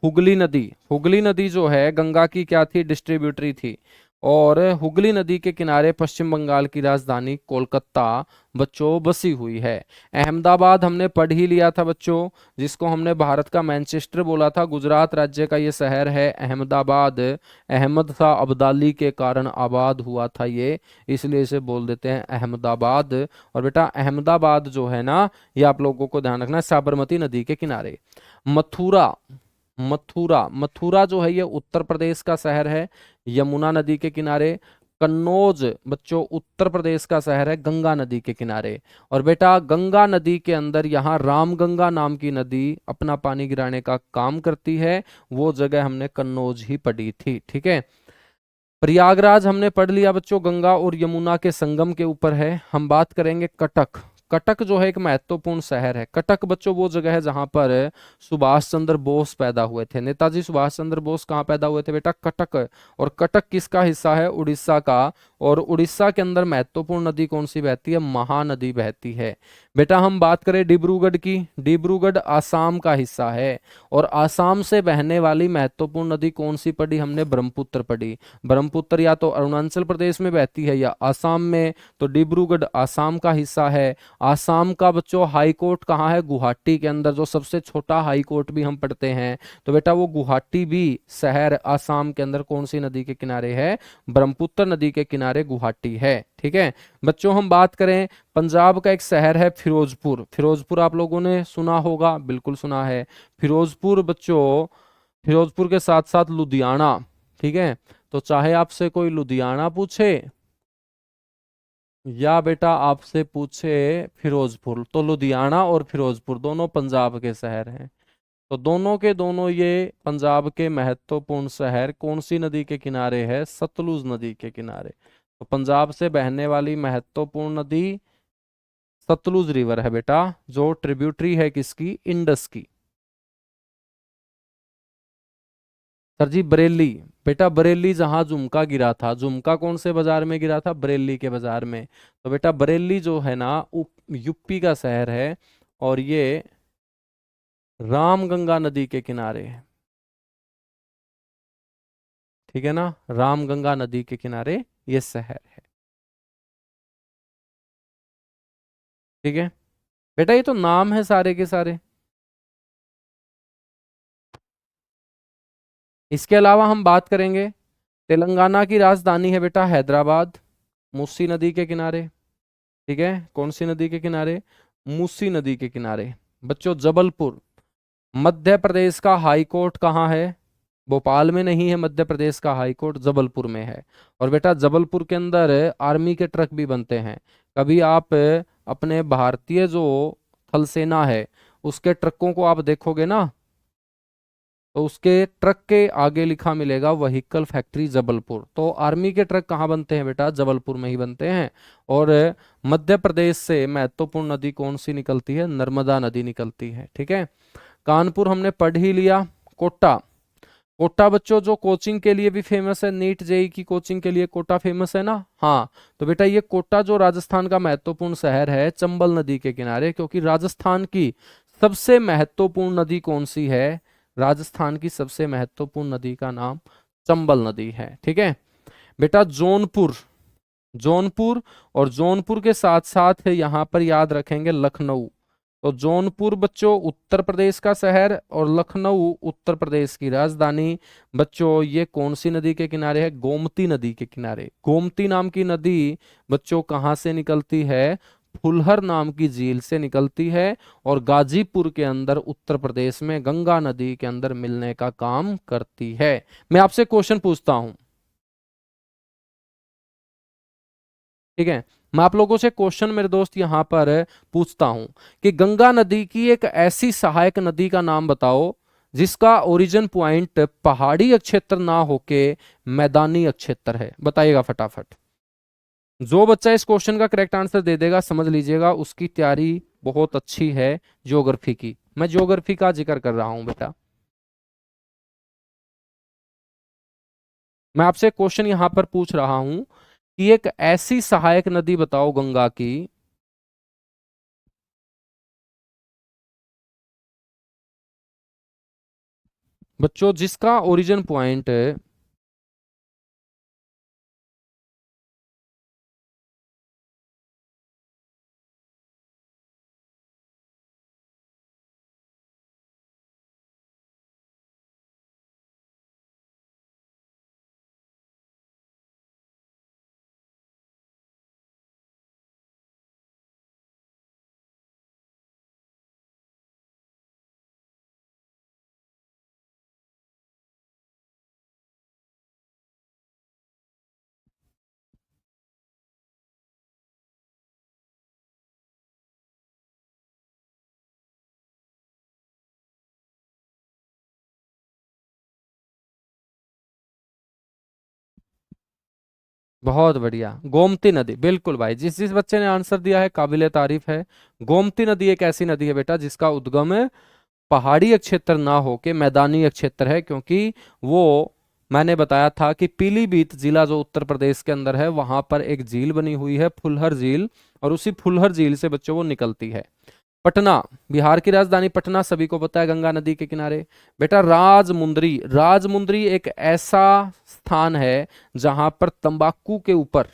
हुगली नदी, हुगली नदी जो है गंगा की क्या थी, डिस्ट्रीब्यूटरी थी। और हुगली नदी के किनारे पश्चिम बंगाल की राजधानी कोलकाता बच्चों बसी हुई है। अहमदाबाद हमने पढ़ ही लिया था बच्चों, जिसको हमने भारत का मैनचेस्टर बोला था। गुजरात राज्य का ये शहर है अहमदाबाद, अहमद शाह अब्दाली के कारण आबाद हुआ था ये, इसलिए इसे बोल देते हैं अहमदाबाद। और बेटा अहमदाबाद जो है ना, ये आप लोगों को ध्यान रखना है साबरमती नदी के किनारे। मथुरा, मथुरा, मथुरा जो है ये उत्तर प्रदेश का शहर है, यमुना नदी के किनारे। कन्नौज बच्चों उत्तर प्रदेश का शहर है, गंगा नदी के किनारे। और बेटा गंगा नदी के अंदर यहाँ रामगंगा नाम की नदी अपना पानी गिराने का काम करती है, वो जगह हमने कन्नौज ही पढ़ी थी, ठीक है। प्रयागराज हमने पढ़ लिया बच्चों, गंगा और यमुना के संगम के ऊपर है। हम बात करेंगे कटक। कटक जो है एक महत्वपूर्ण शहर है। कटक बच्चों वो जगह है जहां पर सुभाष चंद्र बोस पैदा हुए थे। नेताजी सुभाष चंद्र बोस कहाँ पैदा हुए थे बेटा, कटक। और कटक किसका हिस्सा है, उड़ीसा का। और उड़ीसा के अंदर महत्वपूर्ण नदी कौन सी बहती है, महानदी बहती है। बेटा हम बात करें डिब्रूगढ़ की, डिब्रूगढ़ आसाम का हिस्सा है। और आसाम से बहने वाली महत्वपूर्ण नदी कौन सी पढ़ी हमने, ब्रह्मपुत्र पढ़ी। ब्रह्मपुत्र या तो अरुणाचल प्रदेश में बहती है या आसाम में, तो डिब्रूगढ़ आसाम का हिस्सा है। आसाम का बच्चों हाई कोर्ट कहाँ है, गुवाहाटी के अंदर, जो सबसे छोटा हाई कोर्ट भी हम पढ़ते हैं। तो बेटा वो गुवाहाटी भी शहर आसाम के अंदर कौन सी नदी के किनारे है, ब्रह्मपुत्र नदी के किनारे गुवाहाटी है, ठीक है। बच्चों हम बात करें पंजाब का एक शहर है फिरोजपुर। फिरोजपुर आप लोगों ने सुना होगा, बिल्कुल सुना है। फिरोजपुर बच्चों, फिरोजपुर के साथ साथ लुधियाना, ठीक है। तो चाहे आपसे कोई लुधियाना पूछे या बेटा आपसे पूछे फिरोजपुर, तो लुधियाना और फिरोजपुर दोनों पंजाब के शहर हैं। तो दोनों के दोनों ये पंजाब के महत्वपूर्ण शहर कौन सी नदी के किनारे है, सतलुज नदी के किनारे। तो पंजाब से बहने वाली महत्वपूर्ण नदी सतलुज रिवर है बेटा, जो ट्रिब्यूटरी है किसकी, इंडस की। सर जी बरेली, बेटा बरेली जहां झुमका गिरा था, झुमका कौन से बाजार में गिरा था, बरेली के बाजार में। तो बेटा बरेली जो है ना यूपी का शहर है, और ये रामगंगा नदी के किनारे है, ठीक है ना, रामगंगा नदी के किनारे ये शहर है, ठीक है। बेटा ये तो नाम है सारे के सारे। इसके अलावा हम बात करेंगे तेलंगाना की राजधानी है बेटा हैदराबाद। मूसी नदी के किनारे। ठीक है, कौन सी नदी के किनारे? मूसी नदी के किनारे। बच्चों जबलपुर, मध्य प्रदेश का हाई कोर्ट कहाँ है? भोपाल में नहीं है मध्य प्रदेश का हाई कोर्ट, जबलपुर में है। और बेटा जबलपुर के अंदर आर्मी के ट्रक भी बनते हैं। कभी आप अपने भारतीय जो थल सेना है उसके ट्रकों को आप देखोगे ना, तो उसके ट्रक के आगे लिखा मिलेगा व्हीकल फैक्ट्री जबलपुर। तो आर्मी के ट्रक कहाँ बनते हैं बेटा? जबलपुर में ही बनते हैं। और मध्य प्रदेश से महत्वपूर्ण नदी कौन सी निकलती है? नर्मदा नदी निकलती है। ठीक है, कानपुर हमने पढ़ ही लिया। कोटा, कोटा बच्चों जो कोचिंग के लिए भी फेमस है, नीट जेई की कोचिंग के लिए कोटा फेमस है ना। हाँ, तो बेटा ये कोटा जो राजस्थान का महत्वपूर्ण शहर है चंबल नदी के किनारे, क्योंकि राजस्थान की सबसे महत्वपूर्ण नदी कौन सी है? राजस्थान की सबसे महत्वपूर्ण नदी का नाम चंबल नदी है। ठीक है बेटा, जौनपुर, जौनपुर और जौनपुर के साथ साथ यहाँ पर याद रखेंगे लखनऊ। तो जौनपुर बच्चों उत्तर प्रदेश का शहर और लखनऊ उत्तर प्रदेश की राजधानी। बच्चों ये कौन सी नदी के किनारे है? गोमती नदी के किनारे। गोमती नाम की नदी बच्चों कहाँ से निकलती है? फुलहर नाम की झील से निकलती है और गाजीपुर के अंदर उत्तर प्रदेश में गंगा नदी के अंदर मिलने का काम करती है। मैं आपसे क्वेश्चन पूछता हूं, ठीक है, मैं आप लोगों से क्वेश्चन मेरे दोस्त यहां पर पूछता हूं कि गंगा नदी की एक ऐसी सहायक नदी का नाम बताओ जिसका ओरिजिन पॉइंट पहाड़ी क्षेत्र ना होके मैदानी क्षेत्र है। बताइएगा फटाफट। जो बच्चा इस क्वेश्चन का करेक्ट आंसर दे देगा समझ लीजिएगा उसकी तैयारी बहुत अच्छी है ज्योग्राफी की। मैं ज्योग्राफी का जिक्र कर रहा हूं बेटा। मैं आपसे क्वेश्चन यहां पर पूछ रहा हूं कि एक ऐसी सहायक नदी बताओ गंगा की, बच्चों जिसका ओरिजिन पॉइंट, बहुत बढ़िया, गोमती नदी। बिल्कुल भाई, जिस जिस बच्चे ने आंसर दिया है काबिले तारीफ है। गोमती नदी एक ऐसी नदी है बेटा जिसका उद्गम पहाड़ी क्षेत्र ना हो के मैदानी क्षेत्र है, क्योंकि वो मैंने बताया था कि पीलीभीत जिला जो उत्तर प्रदेश के अंदर है वहां पर एक झील बनी हुई है फुलहर झील, और उसी फुलहर झील से बच्चों वो निकलती है। पटना, बिहार की राजधानी पटना सभी को पता है, गंगा नदी के किनारे। बेटा राजमुंदरी, राजमुंदरी एक ऐसा स्थान है जहां पर तंबाकू के ऊपर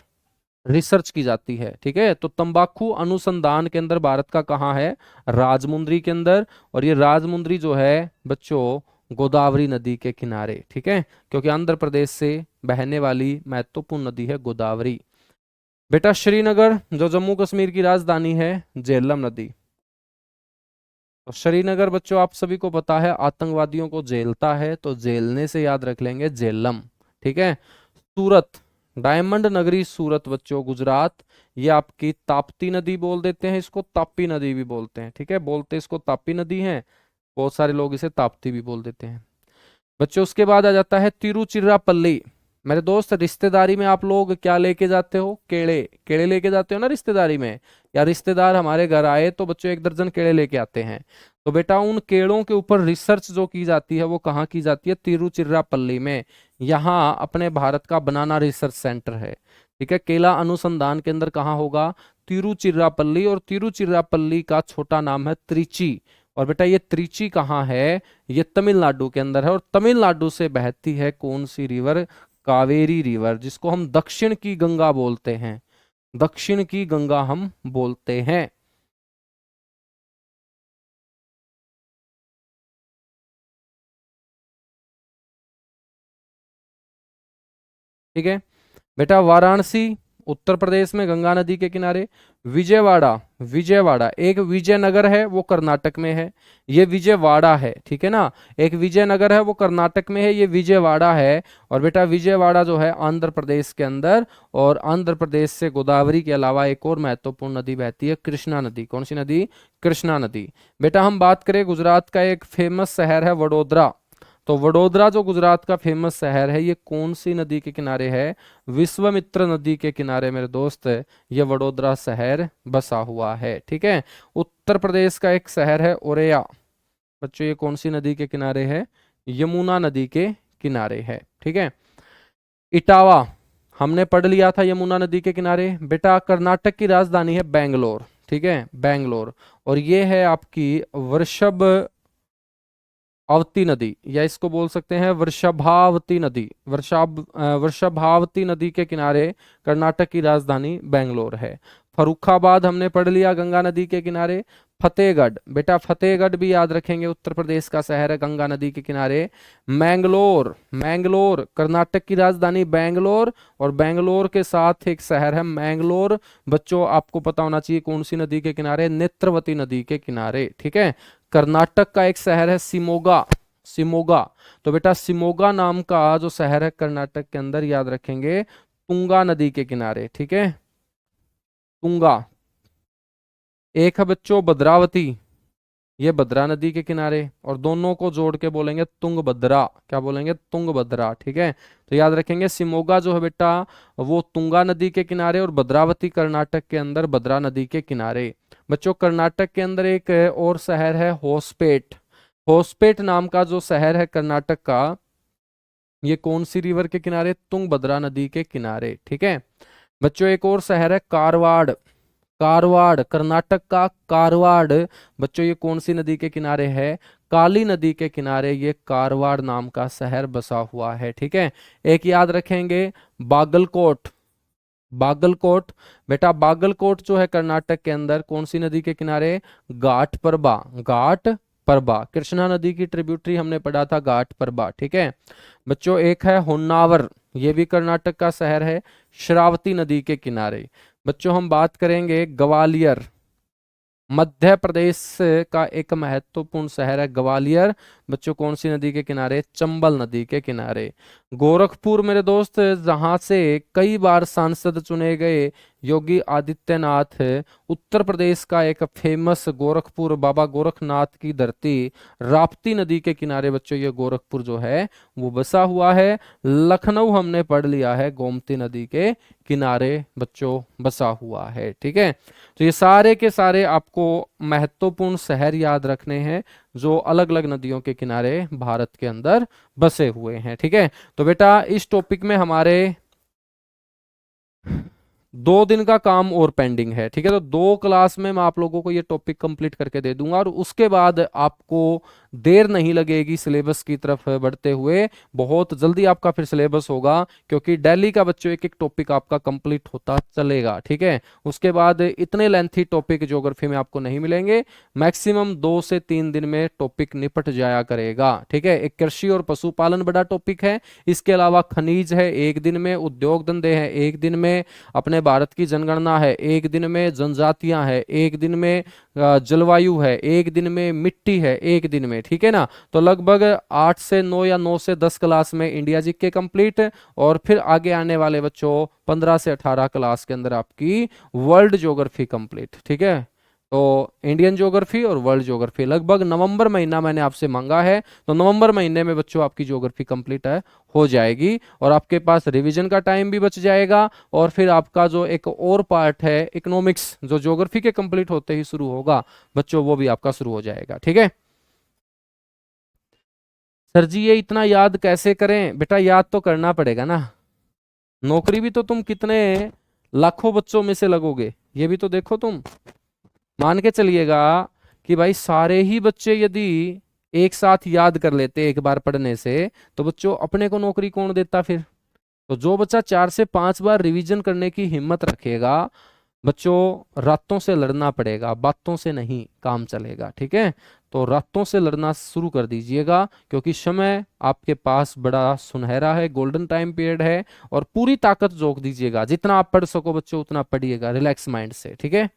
रिसर्च की जाती है। ठीक है, तो तंबाकू अनुसंधान के अंदर भारत का कहाँ है? राजमुंदरी के अंदर। और ये राजमुंदरी जो है बच्चों गोदावरी नदी के किनारे। ठीक है, क्योंकि आंध्र प्रदेश से बहने वाली महत्वपूर्ण नदी है गोदावरी। बेटा श्रीनगर जो जम्मू कश्मीर की राजधानी है, झेलम नदी। तो श्रीनगर बच्चों आप सभी को पता है आतंकवादियों को झेलता है, तो झेलने से याद रख लेंगे झेलम। ठीक है, सूरत, डायमंड नगरी सूरत बच्चों गुजरात। ये आपकी ताप्ती नदी बोल देते हैं, इसको तापी नदी भी बोलते हैं। ठीक है, बोलते इसको तापी नदी है, बहुत सारे लोग इसे ताप्ती भी बोल देते हैं बच्चों। उसके बाद आ जाता है तिरुचिरापल्ली। मेरे दोस्त रिश्तेदारी में आप लोग क्या लेके जाते हो? केले, केले लेके जाते हो ना रिश्तेदारी में, या रिश्तेदार हमारे घर आए तो बच्चों एक दर्जन केले लेके आते हैं। तो बेटा उन केलों के ऊपर रिसर्च जो की जाती है वो कहाँ की जाती है? तिरुचिरापल्ली में। यहाँ अपने भारत का बनाना रिसर्च सेंटर है। ठीक है, केला अनुसंधान के अंदर कहाँ होगा? तिरुचिरापल्ली। और तिरुचिरापल्ली का छोटा नाम है त्रिची। और बेटा ये त्रिची कहाँ है? ये तमिलनाडु के अंदर है। और तमिलनाडु से बहती है कौन सी रिवर? कावेरी रिवर, जिसको हम दक्षिण की गंगा बोलते हैं। दक्षिण की गंगा हम बोलते हैं। ठीक है बेटा, वाराणसी, उत्तर प्रदेश में गंगा नदी के किनारे। विजयवाड़ा, विजयवाड़ा एक विजयनगर है वो कर्नाटक में है, ये विजयवाड़ा है, ठीक है ना। एक विजयनगर है वो कर्नाटक में है, ये विजयवाड़ा है। और बेटा विजयवाड़ा जो है आंध्र प्रदेश के अंदर, और आंध्र प्रदेश से गोदावरी के अलावा एक और महत्वपूर्ण नदी बहती है, कृष्णा नदी। कौन सी नदी? कृष्णा नदी। बेटा हम बात करें गुजरात का एक फेमस शहर है वडोदरा, तो वडोदरा जो गुजरात का फेमस शहर है ये कौन सी नदी के किनारे है? विश्वामित्र नदी के किनारे मेरे दोस्त ये वडोदरा शहर बसा हुआ है, ठीक है। उत्तर प्रदेश का एक शहर है ओरेया, बच्चों ये कौन सी नदी के किनारे है? यमुना नदी के किनारे है, ठीक है। इटावा हमने पढ़ लिया था, यमुना नदी के किनारे। बेटा कर्नाटक की राजधानी है बेंगलोर, ठीक है, बेंगलोर। और ये है आपकी वृषभ अवती नदी, या इसको बोल सकते हैं वृषभावती नदी। वृषभावती नदी के किनारे कर्नाटक की राजधानी बेंगलोर है। फरुखाबाद हमने पढ़ लिया गंगा नदी के किनारे। फतेहगढ़, बेटा फतेहगढ़ भी याद रखेंगे, उत्तर प्रदेश का शहर है गंगा नदी के किनारे। मैंगलोर, मैंगलोर कर्नाटक की राजधानी बेंगलोर, और बेंगलोर के साथ एक शहर है मैंगलोर। बच्चों आपको पता होना चाहिए कौन सी नदी के किनारे? नेत्रवती नदी के किनारे, ठीक है। कर्नाटक का एक शहर है सिमोगा, सिमोगा। तो बेटा सिमोगा नाम का जो शहर है कर्नाटक के अंदर, याद रखेंगे तुंगा नदी के किनारे, ठीक है, तुंगा। एक है बच्चों भद्रावती, ये भद्रा नदी के किनारे, और दोनों को जोड़ के बोलेंगे तुंगभद्रा। क्या बोलेंगे? तुंगभद्रा, ठीक है। तो याद रखेंगे सिमोगा जो है बेटा वो तुंगा नदी के किनारे, और भद्रावती कर्नाटक के अंदर भद्रा नदी के किनारे। बच्चों कर्नाटक के अंदर एक और शहर है होसपेट, होसपेट नाम का जो शहर है कर्नाटक का, ये कौन सी रिवर के किनारे? तुंगभद्रा नदी के किनारे, ठीक है। बच्चों एक और शहर है कारवाड़, कारवाड़ कर्नाटक का कारवाड़। बच्चों ये कौन सी नदी के किनारे है? काली नदी के किनारे ये कारवाड़ नाम का शहर बसा हुआ है, ठीक है। एक याद रखेंगे बागलकोट, बागलकोट। बेटा बागलकोट जो है कर्नाटक के अंदर कौन सी नदी के किनारे? घाट परबा, घाट परबा। कृष्णा नदी की ट्रिब्यूटरी हमने पढ़ा था घाट परबा, ठीक है। बच्चों एक है होन्नावर, ये भी कर्नाटक का शहर है, श्रावती नदी के किनारे। बच्चों हम बात करेंगे ग्वालियर, मध्य प्रदेश का एक महत्वपूर्ण शहर है ग्वालियर। बच्चों कौन सी नदी के किनारे? चंबल नदी के किनारे। गोरखपुर मेरे दोस्त, जहां से कई बार सांसद चुने गए योगी आदित्यनाथ, उत्तर प्रदेश का एक फेमस गोरखपुर, बाबा गोरखनाथ की धरती, राप्ती नदी के किनारे बच्चों ये गोरखपुर जो है वो बसा हुआ है। लखनऊ हमने पढ़ लिया है गोमती नदी के किनारे बच्चों बसा हुआ है, ठीक है। तो ये सारे के सारे आपको महत्वपूर्ण शहर याद रखने हैं जो अलग अलग नदियों के किनारे भारत के अंदर बसे हुए हैं, ठीक है। तो बेटा इस टॉपिक में हमारे 2 दिन का काम और पेंडिंग है, ठीक है। तो 2 क्लास में मैं आप लोगों को ये टॉपिक कंप्लीट करके दे दूंगा, और उसके बाद आपको देर नहीं लगेगी सिलेबस की तरफ बढ़ते हुए, बहुत जल्दी आपका फिर सिलेबस होगा, क्योंकि डेली का बच्चों एक एक टॉपिक आपका कंप्लीट होता चलेगा, ठीक है। उसके बाद इतने लेंथी टॉपिक ज्योग्राफी में आपको नहीं मिलेंगे, मैक्सिमम 2 से 3 दिन में टॉपिक निपट जाया करेगा, ठीक है। एक कृषि और पशुपालन बड़ा टॉपिक है, इसके अलावा खनिज है 1 दिन में, उद्योग धंधे हैं 1 दिन में, अपने भारत की जनगणना है 1 दिन में, जनजातियां है 1 दिन में, जलवायु है 1 दिन में, मिट्टी है 1 दिन में, ठीक है ना। तो लगभग 8 से 9 या 9 से 10 क्लास में इंडिया जीके कंप्लीट, और फिर आगे आने वाले बच्चों 15 से 18 क्लास के अंदर आपकी वर्ल्ड ज्योग्राफी कंप्लीट, ठीक है। तो इंडियन ज्योग्राफी और वर्ल्ड ज्योग्राफी लगभग नवंबर महीना मैंने आपसे मांगा है, तो नवंबर महीने में बच्चों आपकी ज्योग्राफी कंप्लीट है हो जाएगी, और आपके पास रिवीजन का टाइम भी बच जाएगा। और फिर आपका जो एक और पार्ट है इकोनॉमिक्स, जो ज्योग्राफी के कंप्लीट होते ही शुरू होगा बच्चों, वो भी आपका शुरू हो जाएगा, ठीक है। सर जी ये इतना याद कैसे करें? बेटा याद तो करना पड़ेगा ना, नौकरी भी तो तुम कितने लाखों बच्चों में से लगोगे, ये भी तो देखो तुम। मान के चलिएगा कि भाई सारे ही बच्चे यदि एक साथ याद कर लेते एक बार पढ़ने से, तो बच्चों अपने को नौकरी कौन देता फिर? तो जो बच्चा 4 से 5 बार रिवीजन करने की हिम्मत रखेगा, बच्चों रातों से लड़ना पड़ेगा, बातों से नहीं काम चलेगा, ठीक है। तो रातों से लड़ना शुरू कर दीजिएगा, क्योंकि समय आपके पास बड़ा सुनहरा है, गोल्डन टाइम पीरियड है। और पूरी ताकत झोंक दीजिएगा, जितना आप पढ़ सको बच्चों उतना पढ़िएगा रिलैक्स माइंड से, ठीक है।